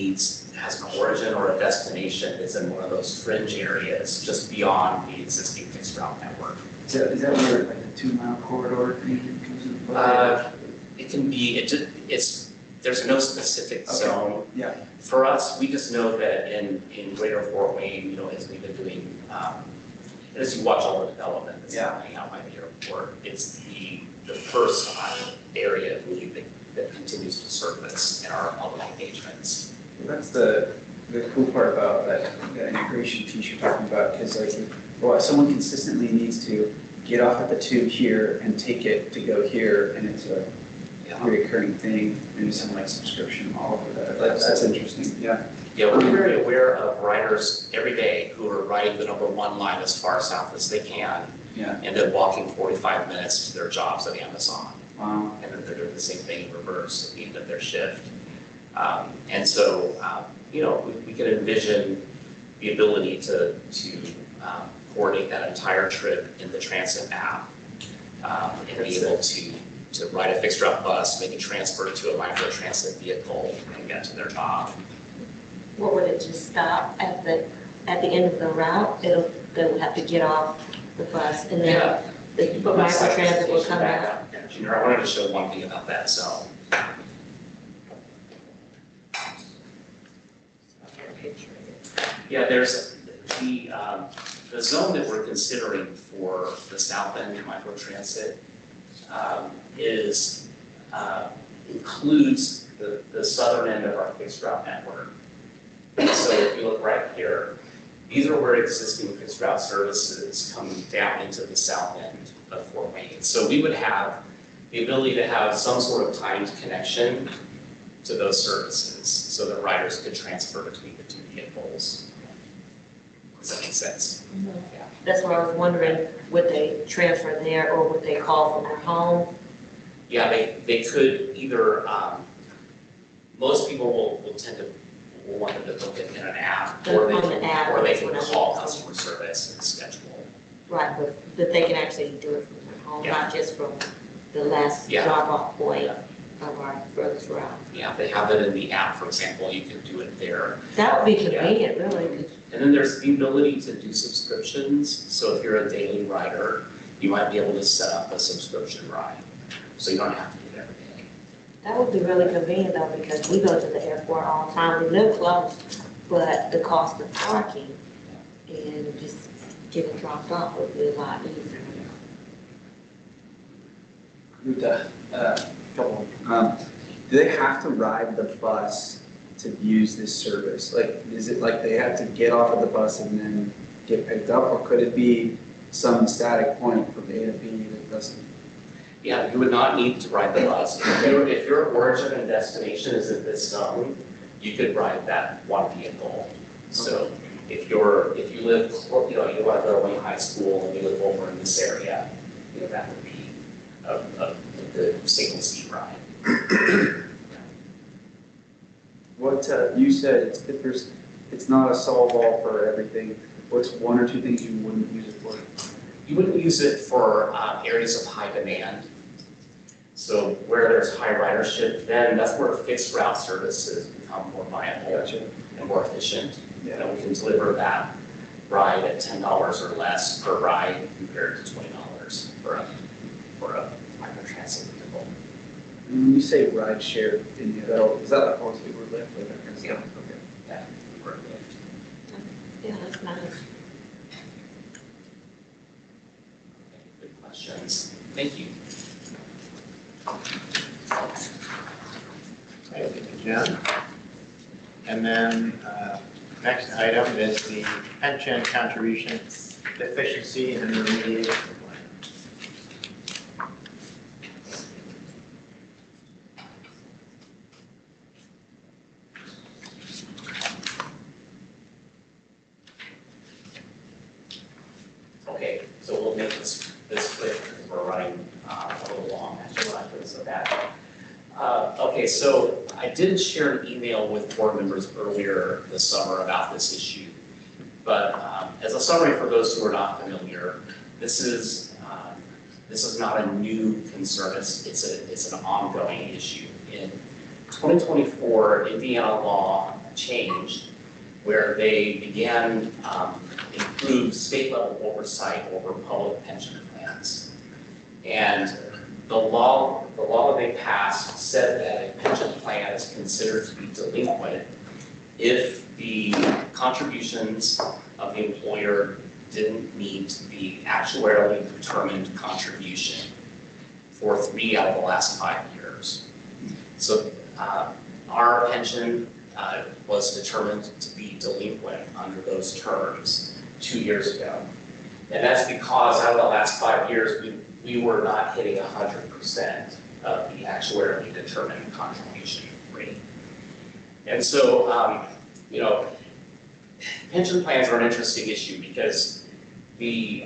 has an origin or a destination that's in one of those fringe areas just beyond the existing fixed route network. Is that where like the 2 mile corridor thing comes into play? It can be. It's There's no specific zone. Yeah. For us, we just know that in Greater Fort Wayne, as we've been doing, as you watch all the development that's happening out by the airport, it's the first area really that continues to surface in our public engagements. That's the cool part about that integration piece you're talking about, because if someone consistently needs to get off at the tube here and take it to go here, and it's a recurring thing, maybe some like subscription all over that. That's interesting, yeah. Yeah, we're very aware of riders every day who are riding the number 1 line as far south as they can, and then walking 45 minutes to their jobs at Amazon. Wow. And then they're doing the same thing in reverse at the end of their shift. And so, we can envision the ability to coordinate that entire trip in the transit app, and be able to ride a fixed route bus, make a transfer to a microtransit vehicle, and get to their job. What would it just stop at the end of the route? They'll have to get off the bus and then the microtransit will come out. Junior, I wanted to show one thing about that zone. Yeah, there's the zone that we're considering for the south end microtransit includes the southern end of our fixed route network. So if you look right here, these are where existing fixed route services come down into the south end of Fort Wayne. So we would have the ability to have some sort of timed connection to those services so that riders could transfer between the two vehicles. Does that make sense? Yeah. That's what I was wondering, would they transfer there or would they call from their home? Yeah, they could either, most people will tend to want them to book it in an app, or they can call customer service and schedule. Right, but they can actually do it from their home, not just from the last drop-off point of our furthest route. Yeah, they have it in the app, for example, you can do it there. That would be convenient, really. And then there's the ability to do subscriptions. So if you're a daily rider, you might be able to set up a subscription ride. So you don't have to do it every day. That would be really convenient though, because we go to the airport all the time. We live close, but the cost of parking and just getting dropped off would be a lot easier. Do they have to ride the bus to use this service? Like, is it like they have to get off of the bus and then get picked up, or could it be some static point from A to B that doesn't? Yeah, you would not need to ride the bus. If your origin and destination is in this zone, you could ride that one vehicle. So if you live, you want to go to Wayne High School and you live over in this area, that would be a good single seat ride. What you said, it's not a solve-all for everything. What's one or two things you wouldn't use it for? You wouldn't use it for areas of high demand. So where there's high ridership, then that's where fixed route services become more viable and more efficient. Yeah. And we can deliver that ride at $10 or less per ride compared to $20 for a microtransit vehicle. When you say ride share in the adult, is that like most people live with that kind of stuff? Okay. Yeah. Yeah, that's nice. Good questions. Thank you. Thank you, Jen. And then next item is the pension contribution deficiency and remediation plan. Okay, so we'll make this quick because we're running a little long actually, so that. Okay, so I did share an email with board members earlier this summer about this issue. But as a summary for those who are not familiar, this is not a new concern. It's an ongoing issue. In 2024, Indiana law changed where they began improved state level oversight over public pension plans. And the law that they passed said that a pension plan is considered to be delinquent if the contributions of the employer didn't meet the actuarially determined contribution for 3 out of the last 5 years. So our pension was determined to be delinquent under those terms 2 years ago. And that's because out of the last 5 years, we were not hitting 100% of the actuarially determined contribution rate. And so, you know, pension plans are an interesting issue because you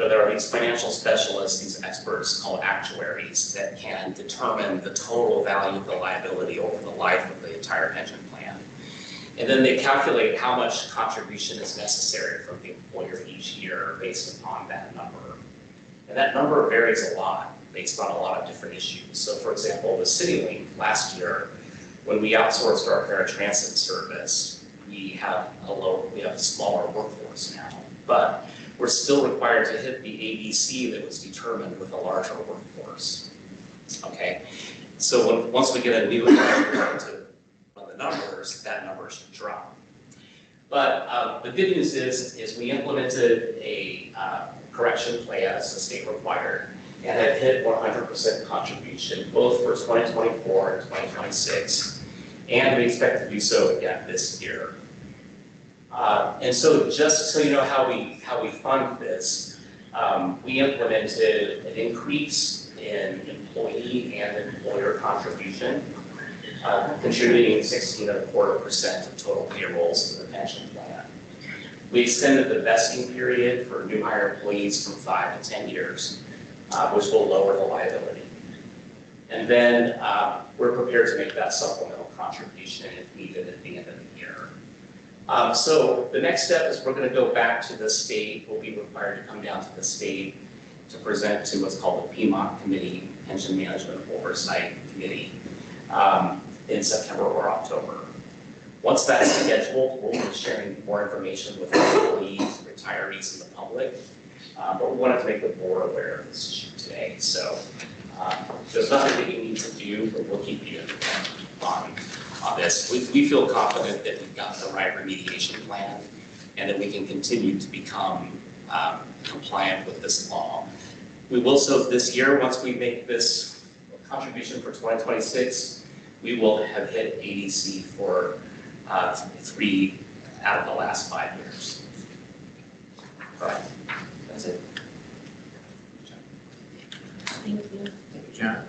know, there are these financial specialists, these experts called actuaries that can determine the total value of the liability over the life of the entire pension plan. And then they calculate how much contribution is necessary from the employer each year based upon that number. And that number varies a lot based on a lot of different issues. So for example, with Citilink last year, when we outsourced our paratransit service, we have a smaller workforce now, but we're still required to hit the ABC that was determined with a larger workforce. Okay, so once we get a new to run the numbers, that number should drop. But the good news is we implemented a correction plan as the state required and have hit 100% contribution both for 2024 and 2026, and we expect to do so again this year. And so just so you know how we fund this, we implemented an increase in employee and employer contribution, contributing 16.25% of total payrolls to the pension plan. We extended the vesting period for new hire employees from 5 to 10 years, which will lower the liability. And then we're prepared to make that supplemental contribution if needed at the end of the year. So the next step is we're going to go back to the state. We'll be required to come down to the state to present to what's called the PMOC Committee, Pension Management Oversight Committee, in September or October. Once that's scheduled, we'll be sharing more information with employees, retirees, and the public. But we wanted to make the board aware of this issue today. So there's nothing that you need to do, but we'll keep you informed on this. We feel confident that we've got the right remediation plan and that we can continue to become compliant with this law. We will, so this year, once we make this contribution for 2026, we will have hit ADC for 3 out of the last 5 years. All right, that's it. Thank you. Thank you, John.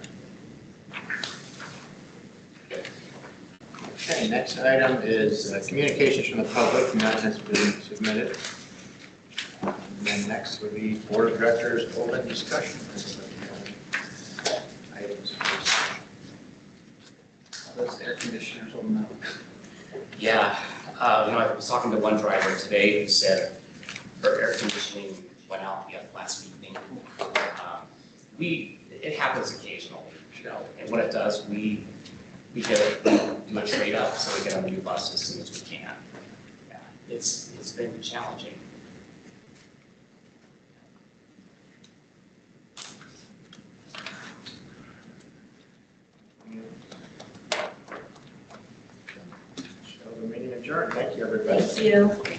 Okay, next item is communications from the public. None has been submitted. And then next will be board of directors open discussion. Items for discussion. Those air conditioners will melt. Yeah, you know, I was talking to one driver today who said her air conditioning went out last evening. It happens occasionally, you know, and when it does, we do a trade up so we get a new bus as soon as we can. Yeah, it's been challenging. So the meeting adjourned. Thank you, everybody. Thank you.